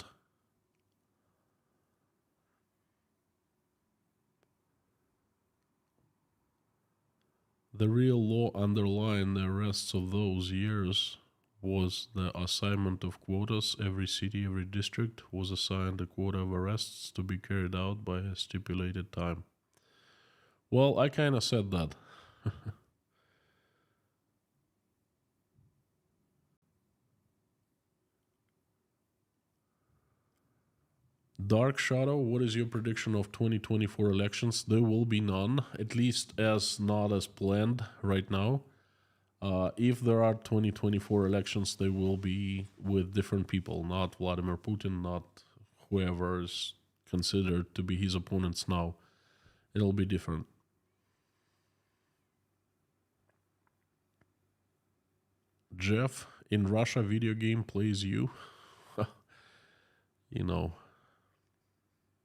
The real law underlying the arrests of those years was the assignment of quotas. Every city, every district was assigned a quota of arrests to be carried out by a stipulated time. Well, I kind of said that. Dark Shadow, what is your prediction of 2024 elections? There will be none, at least as not as planned right now. If there are 2024 elections, they will be with different people, not Vladimir Putin, not whoever is considered to be his opponents now. It'll be different. Jeff, in Russia, video game plays you. You know,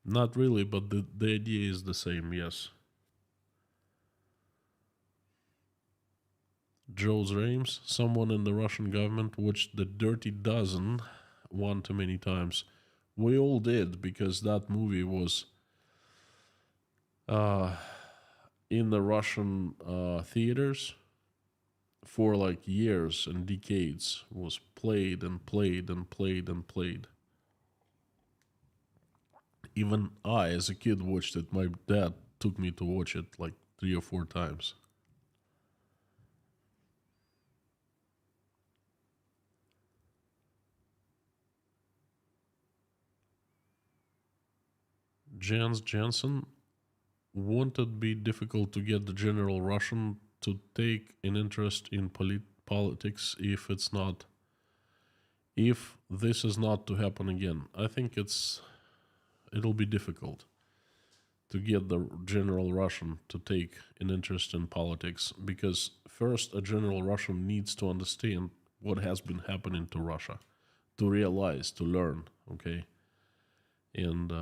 not really, but the idea is the same, yes. Joe's Rames, someone in the Russian government watched The Dirty Dozen one too many times. We all did because that movie was in the Russian theaters for like years and decades. Was played and played and played and played. Even I, as a kid, watched it. My dad took me to watch it like 3 or 4 times. Jens Jensen, won't it be difficult to get the general Russian to take an interest in politics if it's not, if this is not to happen again? I think it'll be difficult to get the general Russian to take an interest in politics because first a general Russian needs to understand what has been happening to Russia, to realize, to learn, okay? And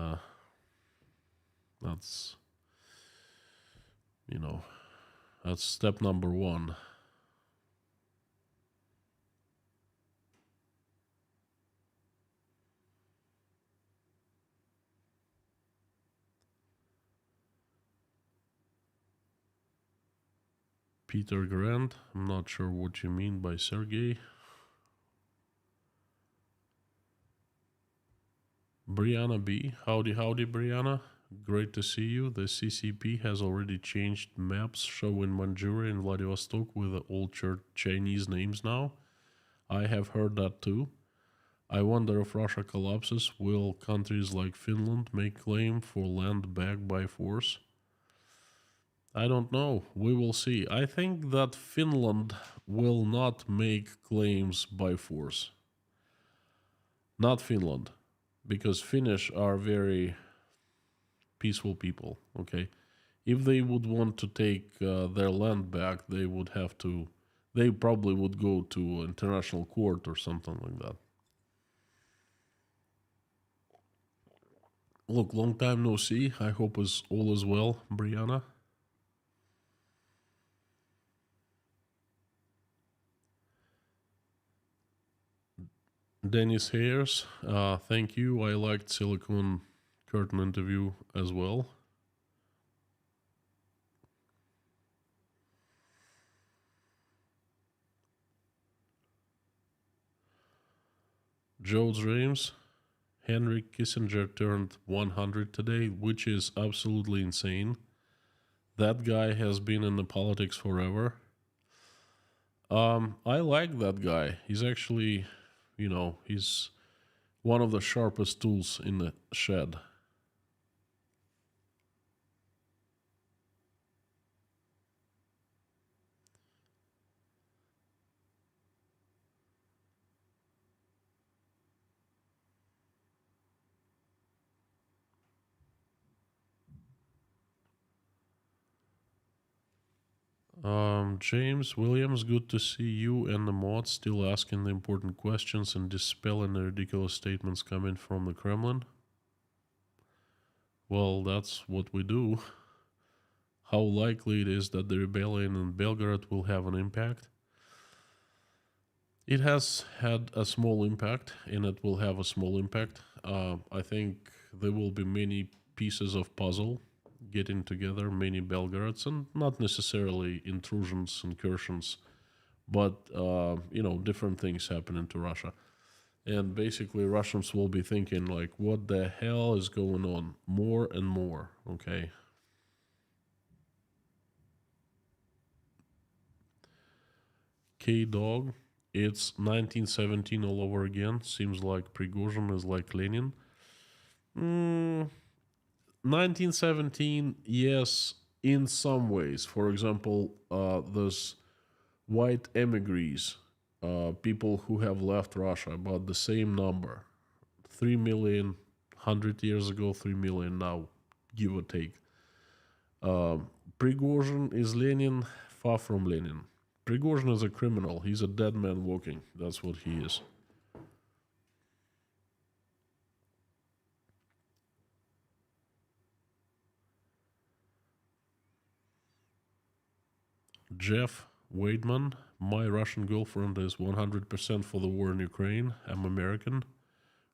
that's, you know, that's step number one. Peter Grant, I'm not sure what you mean by Sergey. Brianna B, howdy Brianna. Great to see you. The CCP has already changed maps showing Manchuria and Vladivostok with the old Chinese names now. I have heard that too. I wonder if Russia collapses, will countries like Finland make claim for land back by force? I don't know. We will see. I think that Finland will not make claims by force. Not Finland, because Finnish are very peaceful people, okay? If they would want to take their land back, they would have to they probably would go to international court or something like that. Look, long time no see. I hope all is well, Brianna. Dennis Hayers, thank you. I liked Silicon Curtain interview as well. Joe James, Henry Kissinger turned 100 today, which is absolutely insane. That guy has been in the politics forever. I like that guy. He's actually, he's one of the sharpest tools in the shed. James Williams, good to see you and the mods still asking the important questions and dispelling the ridiculous statements coming from the Kremlin. Well, that's what we do. How likely it is that the rebellion in Belgrade will have an impact? It has had a small impact, and it will have a small impact. I think there will be many pieces of puzzle getting together, many Belgrads, and not necessarily intrusions, incursions, but different things happening to Russia. And basically, Russians will be thinking like, "What the hell is going on?" More and more. Okay. K Dog, it's 1917 all over again. Seems like Prigozhin is like Lenin. 1917, yes, in some ways. For example, those white emigres, people who have left Russia, about the same number. 3 million, 100 years ago, 3 million now, give or take. Prigozhin is Lenin, far from Lenin. Prigozhin is a criminal. He's a dead man walking. That's what he is. Jeff Wademan, my Russian girlfriend is 100% for the war in Ukraine. I'm American.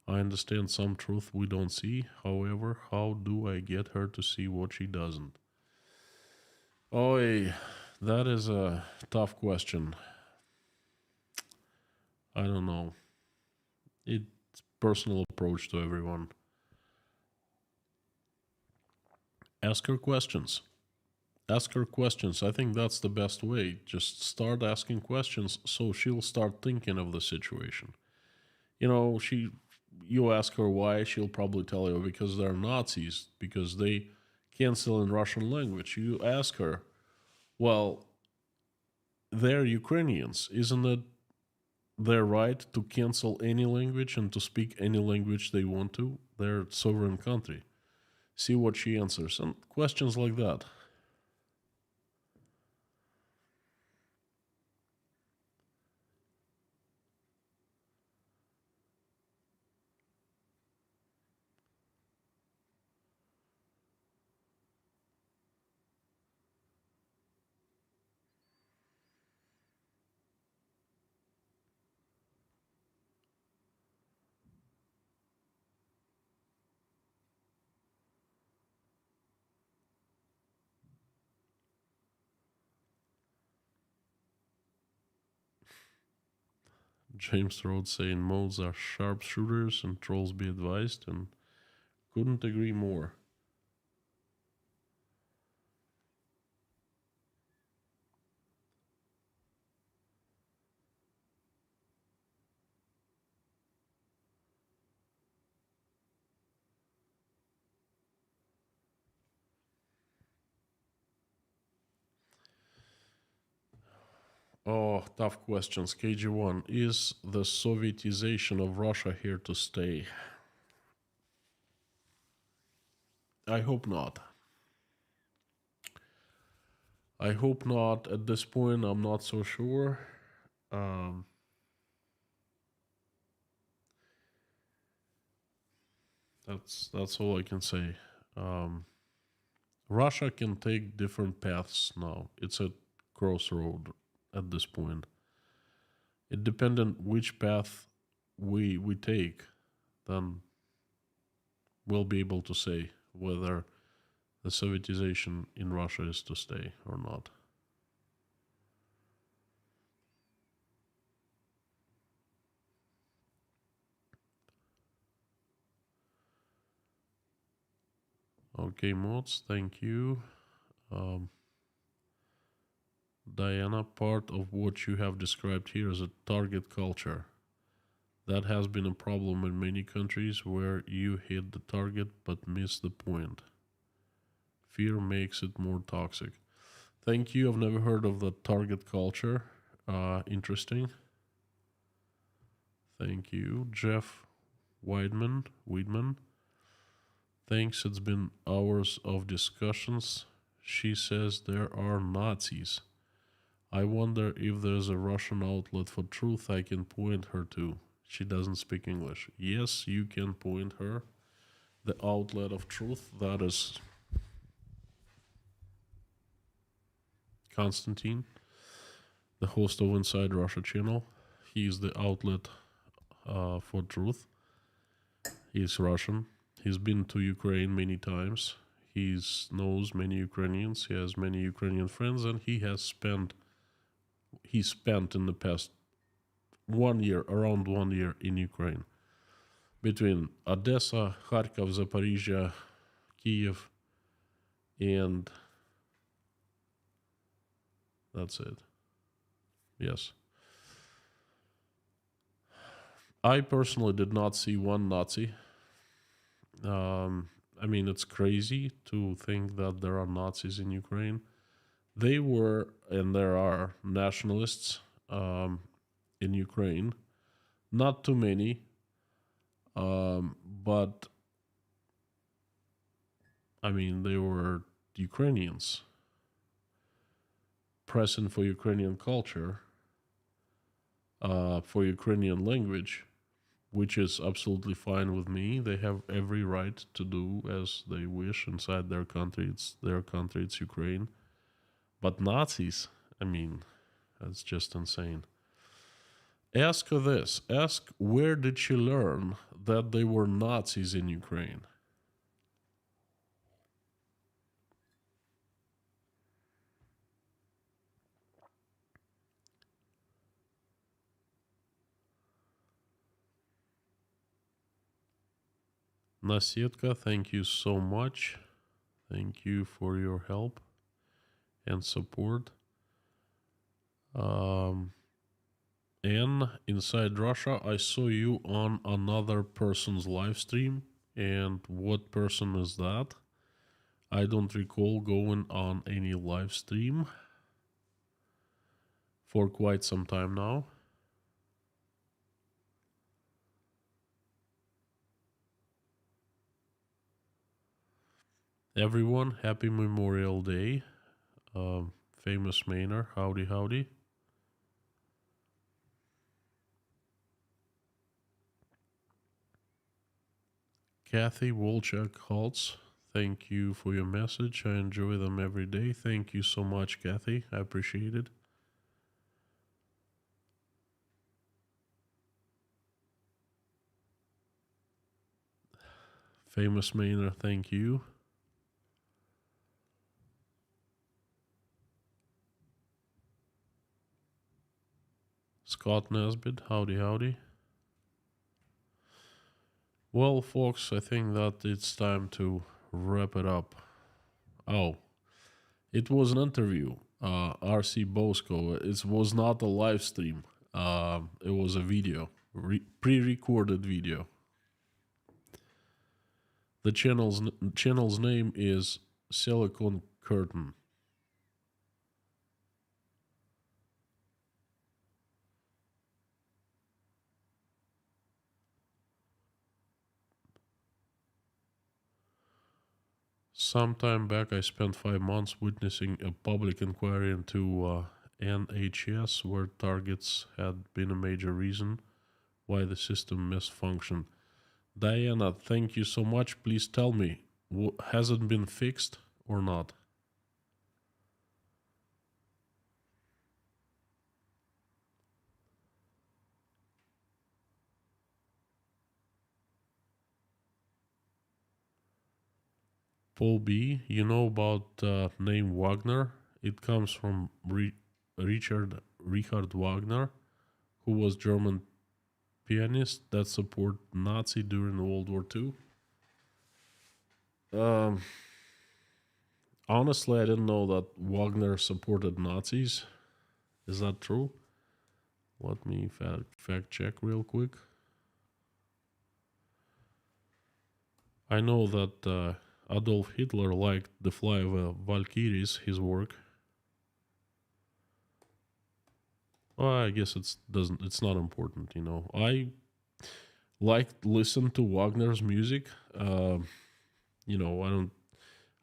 I understand some truth we don't see. However, how do I get her to see what she doesn't? Oi, that is a tough question. I don't know. It's personal approach to everyone. Ask her questions. Ask her questions. I think that's the best way. Just start asking questions so she'll start thinking of the situation. You ask her why, she'll probably tell you because they're Nazis, because they cancel in Russian language. You ask her, well, they're Ukrainians. Isn't it their right to cancel any language and to speak any language they want to? They're a sovereign country. See what she answers. And questions like that. James Rhodes saying modes are sharpshooters and trolls be advised, and couldn't agree more. Oh, tough questions. KG1, is the Sovietization of Russia here to stay? I hope not. I hope not. At this point, I'm not so sure. Um, that's all I can say. Um, Russia can take different paths now. It's a crossroad at this point. It depends on which path we take, then we'll be able to say whether the Sovietization in Russia is to stay or not. Okay, mods, thank you. Um, Diana, part of what you have described here is a target culture. That has been a problem in many countries where you hit the target but miss the point. Fear makes it more toxic. Thank you. I've never heard of the target culture. Interesting. Thank you, Jeff Weidman. Thanks. It's been hours of discussions. She says there are Nazis. I wonder if there's a Russian outlet for truth I can point her to. She doesn't speak English. Yes, you can point her. The outlet of truth, that is Konstantin, the host of Inside Russia channel. He is the outlet for truth. He's Russian. He's been to Ukraine many times. He knows many Ukrainians. He has many Ukrainian friends, and he spent in the past 1 year, around 1 year in Ukraine, between Odessa, Kharkov, Zaporizhia, Kiev, and that's it. Yes. I personally did not see one Nazi. I mean, it's crazy to think that there are Nazis in Ukraine. They were, and there are, nationalists in Ukraine. Not too many, but I mean, they were Ukrainians present for Ukrainian culture, for Ukrainian language, which is absolutely fine with me. They have every right to do as they wish inside their country. It's their country, it's Ukraine. But Nazis, I mean, that's just insane. Ask her this. Ask where did she learn that they were Nazis in Ukraine? Nasietka, thank you so much. Thank you for your help and support. And Inside Russia, I saw you on another person's live stream. And what person is that? I don't recall going on any live stream for quite some time now. Everyone, happy Memorial Day. Famous Maynard, howdy, howdy. Kathy Wolchak Holtz, thank you for your message. I enjoy them every day. Thank you so much, Kathy. I appreciate it. Famous Maynard, thank you. Scott Nesbitt, howdy, howdy. Well, folks, I think that it's time to wrap it up. Oh, it was an interview. RC Bosco. It was not a live stream. It was a video, pre-recorded video. The channel's name is Silicon Curtain. Some time back, I spent 5 months witnessing a public inquiry into NHS, where targets had been a major reason why the system misfunctioned. Diana, thank you so much. Please tell me, has it been fixed or not? Paul B, you know about name Wagner? It comes from Richard Wagner, who was German pianist that supported Nazi during World War II. Um, Honestly, I didn't know that Wagner supported Nazis. Is that true? Let me fact check real quick. I know that Adolf Hitler liked The Fly of Valkyries, his work. Well, I guess it's not important, you know. I listen to Wagner's music. You know, I don't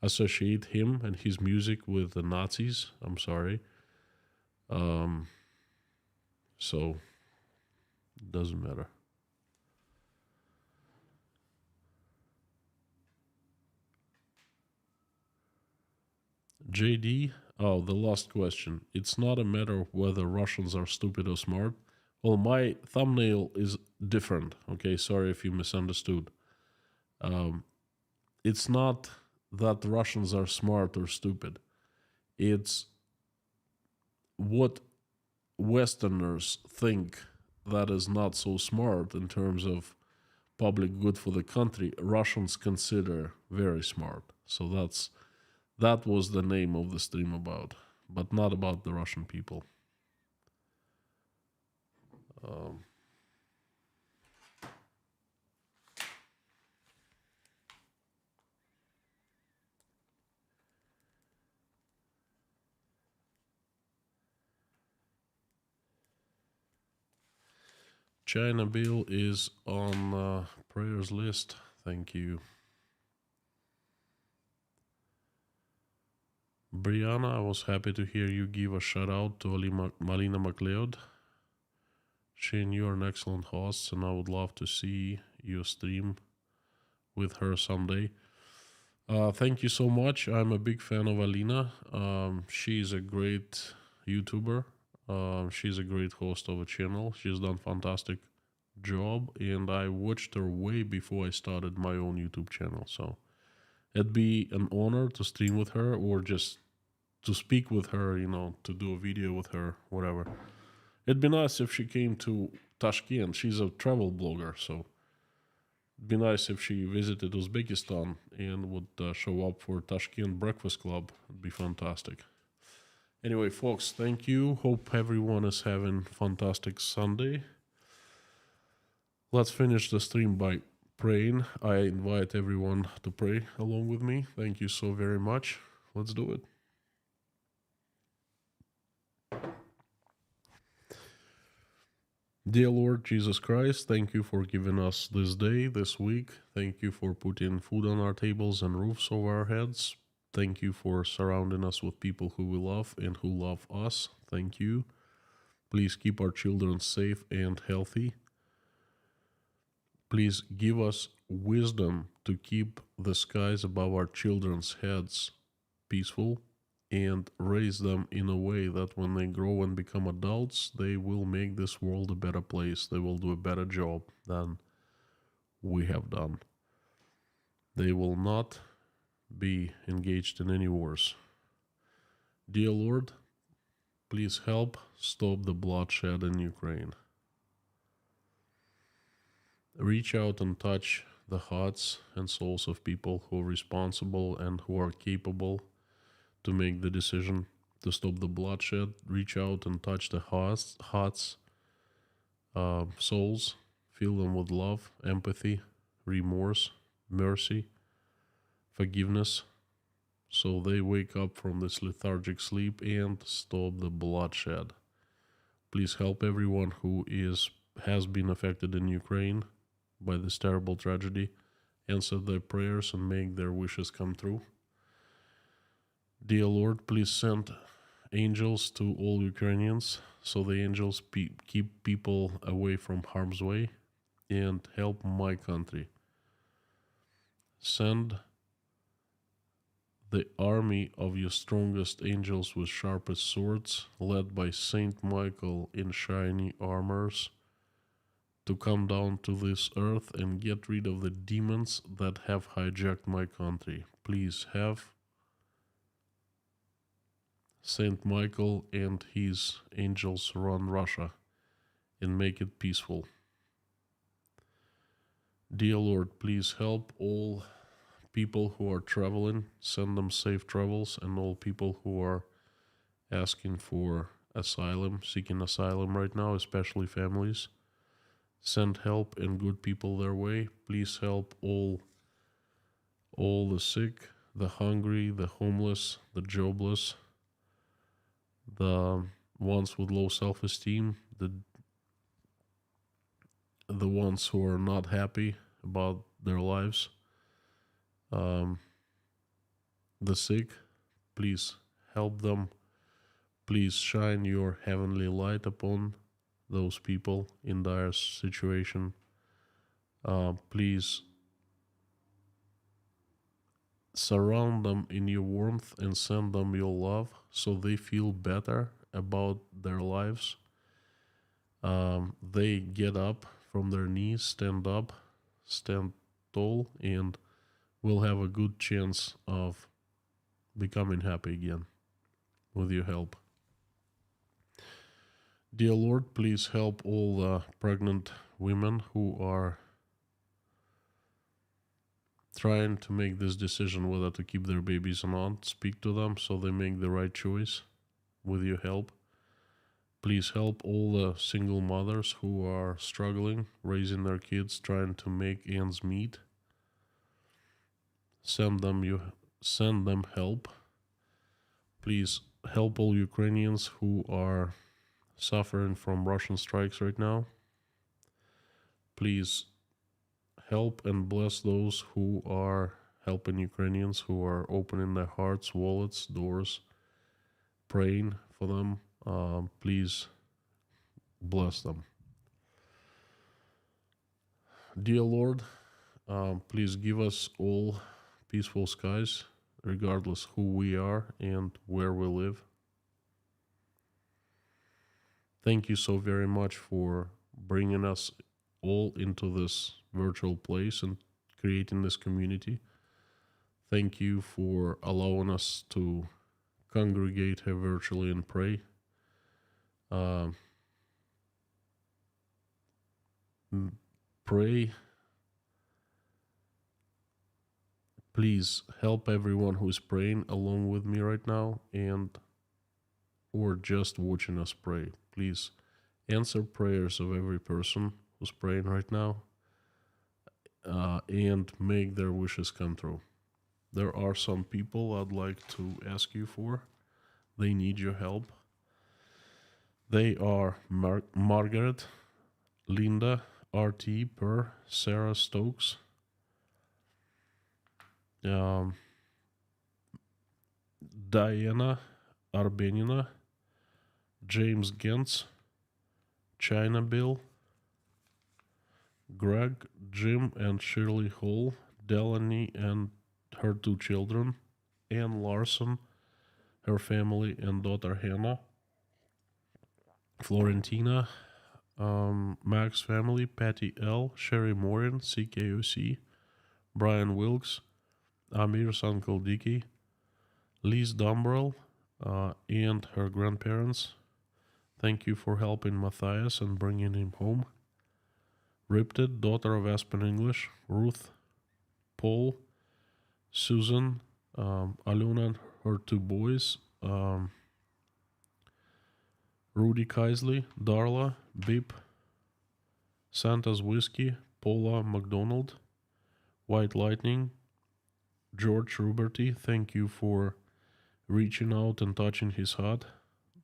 associate him and his music with the Nazis. I'm sorry. Um, so it doesn't matter. JD, oh, the last question. It's not a matter of whether Russians are stupid or smart. Well, my thumbnail is different. Okay, sorry if you misunderstood. Um, it's not that Russians are smart or stupid. It's what Westerners think that is not so smart in terms of public good for the country. Russians consider very smart. So that was the name of the stream about, but not about the Russian people. Um, China Bill is on prayers list. Thank you. Brianna, I was happy to hear you give a shout out to Malina MacLeod. Shane, you are an excellent host, and I would love to see you stream with her someday. Thank you so much. I'm a big fan of Alina. She's a great YouTuber. She's a great host of a channel. She's done fantastic job, and I watched her way before I started my own YouTube channel. So it'd be an honor to stream with her or just to speak with her, you know, to do a video with her, whatever. It'd be nice if she came to Tashkent. She's a travel blogger, so it'd be nice if she visited Uzbekistan and would show up for Tashkent Breakfast Club. It'd be fantastic. Anyway, folks, thank you. Hope everyone is having fantastic Sunday. Let's finish the stream by praying. I invite everyone to pray along with me. Thank you so very much. Let's do it. Dear Lord Jesus Christ, thank you for giving us this day, this week. Thank you for putting food on our tables and roofs over our heads. Thank you for surrounding us with people who we love and who love us. Thank you. Please keep our children safe and healthy. Please give us wisdom to keep the skies above our children's heads peaceful and raise them in a way that when they grow and become adults, they will make this world a better place. They will do a better job than we have done. They will not be engaged in any wars. Dear Lord, please help stop the bloodshed in Ukraine. Reach out and touch the hearts and souls of people who are responsible and who are capable to make the decision to stop the bloodshed. Reach out and touch the hearts, souls, fill them with love, empathy, remorse, mercy, forgiveness, so they wake up from this lethargic sleep and stop the bloodshed. Please help everyone who has been affected in Ukraine by this terrible tragedy. Answer their prayers and make their wishes come true. Dear Lord, please send angels to all Ukrainians so the angels keep people away from harm's way and help my country. Send the army of your strongest angels with sharpest swords, led by Saint Michael in shiny armors, to come down to this earth and get rid of the demons that have hijacked my country. Please have Saint Michael and his angels run Russia and make it peaceful. Dear Lord, please help all people who are traveling, send them safe travels, and all people who are asking for asylum, seeking asylum right now, especially families. Send help and good people their way. Please help all the sick, the hungry, the homeless, the jobless, the ones with low self-esteem, the ones who are not happy about their lives, the sick. Please help them. Please shine your heavenly light upon those people in dire situation. Please surround them in your warmth and send them your love so they feel better about their lives. They get up from their knees, stand up, stand tall, and will have a good chance of becoming happy again with your help. Dear Lord, please help all the pregnant women who are trying to make this decision whether to keep their babies or not. Speak to them so they make the right choice with your help. Please help all the single mothers who are struggling, raising their kids, trying to make ends meet. Send them help. Please help all Ukrainians who are suffering from Russian strikes right now. Please help and bless those who are helping Ukrainians, who are opening their hearts, wallets, doors, praying for them. Please bless them. Dear Lord, please give us all peaceful skies, regardless who we are and where we live. Thank you so very much for bringing us all into this virtual place and creating this community. Thank you for allowing us to congregate here virtually and pray. Pray. Please help everyone who's praying along with me right now or just watching us pray. Please answer prayers of every person who's praying right now and make their wishes come true. There are some people I'd like to ask you for. They need your help. They are Margaret, Linda, RT, Per, Sarah Stokes, Diana Arbenina, James Gentz, China Bill, Greg, Jim and Shirley Hall, Delaney and her 2 children, Ann Larson, her family and daughter Hannah, Florentina, Max family, Patty L, Sherry Morin, CKOC, Brian Wilkes, Amir's Uncle Dicky, Liz Dumbrell, and her grandparents. Thank you for helping Matthias and bringing him home. Ripted, daughter of Aspen English, Ruth, Paul, Susan, Aluna and her 2 boys, Rudy Kaisley, Darla, Bip, Santa's Whiskey, Paula McDonald, White Lightning, George Ruberty, thank you for reaching out and touching his heart.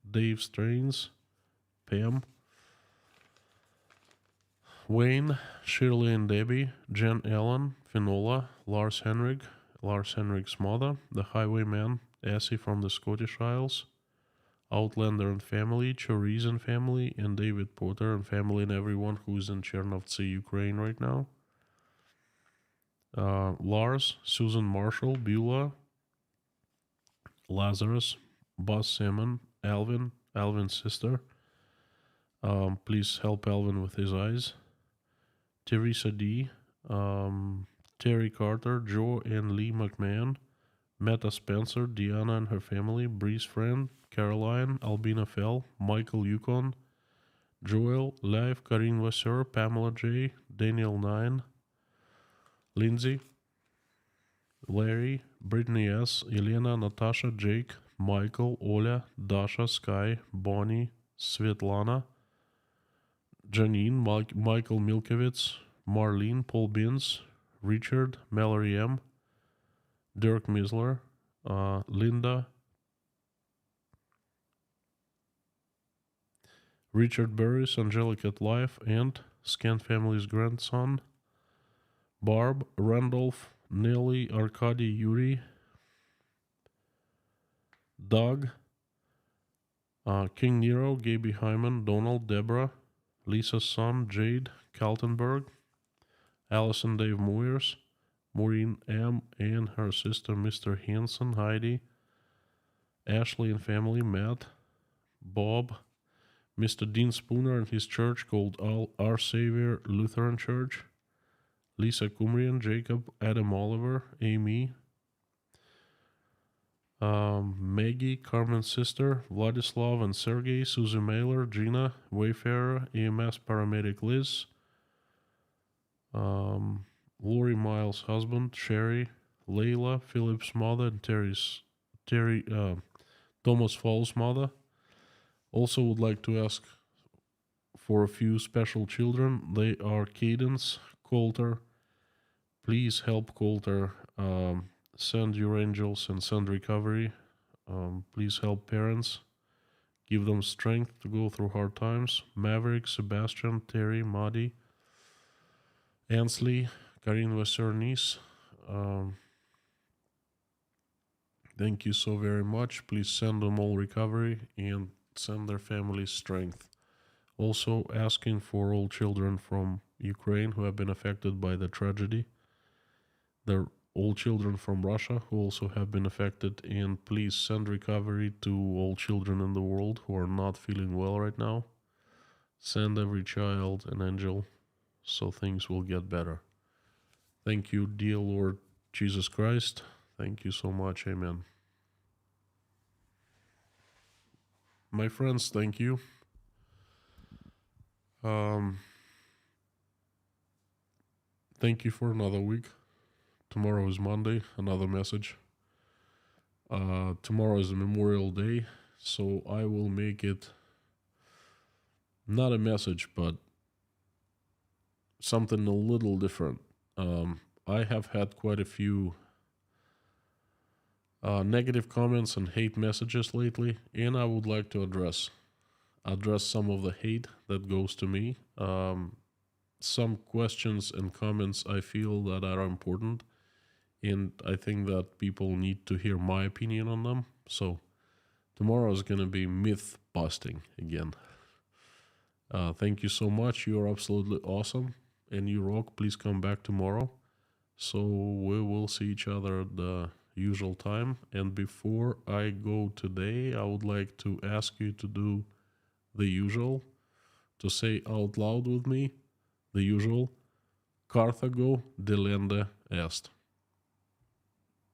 Dave Strains, Pam, Wayne, Shirley and Debbie, Jen Allen, Finola, Lars Henrik, Lars Henrik's mother, the Highwayman, Essie from the Scottish Isles, Outlander and family, Choriz and family, and David Potter and family, and everyone who's in Chernovtsi, Ukraine right now. Lars, Susan Marshall, Beulah, Lazarus, Buzz Salmon, Alvin, Alvin's sister. Please help Alvin with his eyes. Teresa D, Terry Carter, Joe and Lee McMahon, Meta Spencer, Deanna and her family, Bree's friend, Caroline, Albina Fell, Michael Yukon, Joel, Leif, Karin Vasseur, Pamela J, Daniel 9, Lindsay, Larry, Brittany S, Elena, Natasha, Jake, Michael, Oля, Dasha, Sky, Bonnie, Svetlana, Janine, Michael Milkovitz, Marlene, Paul Binns, Richard, Mallory M, Dirk Misler, Linda, Richard Burris, Angelica at Life, and Scan Family's grandson, Barb, Randolph, Nelly, Arkady, Yuri, Doug, King Nero, Gaby Hyman, Donald, Deborah, Lisa's son, Jade, Kaltenberg, Allison Dave Moyers, Maureen M. and her sister, Mr. Hanson, Heidi, Ashley and family, Matt, Bob, Mr. Dean Spooner and his church called Our Savior Lutheran Church, Lisa Kumrian, Jacob, Adam Oliver, Amy, Maggie, Carmen's sister, Vladislav and Sergey, Susie Mailer, Gina, Wayfarer, EMS paramedic Liz, Lori Miles' husband, Sherry, Layla, Philip's mother, and Thomas Fall's mother. Also would like to ask for a few special children. They are Cadence, Coulter. Please help Coulter. Send your angels and send recovery. Please help parents. Give them strength to go through hard times. Maverick, Sebastian, Terry, Madi, Ansley, Karin Vasseur niece. Thank you so very much. Please send them all recovery and send their families strength. Also asking for all children from Ukraine who have been affected by the tragedy. They're all children from Russia who also have been affected, and please send recovery to all children in the world who are not feeling well right now. Send every child an angel so things will get better. Thank you, dear Lord Jesus Christ. Thank you so much. Amen. My friends, thank you. Thank you for another week. Tomorrow is Monday, another message. Tomorrow is a Memorial Day, so I will make it not a message, but something a little different. I have had quite a few negative comments and hate messages lately, and I would like to address some of the hate that goes to me. Some questions and comments I feel that are important, and I think that people need to hear my opinion on them. So tomorrow is going to be myth busting again. Thank you so much. You're absolutely awesome and you rock. Please come back tomorrow. So we will see each other at the usual time. And before I go today, I would like to ask you to do the usual, to say out loud with me the usual: Carthago delende est.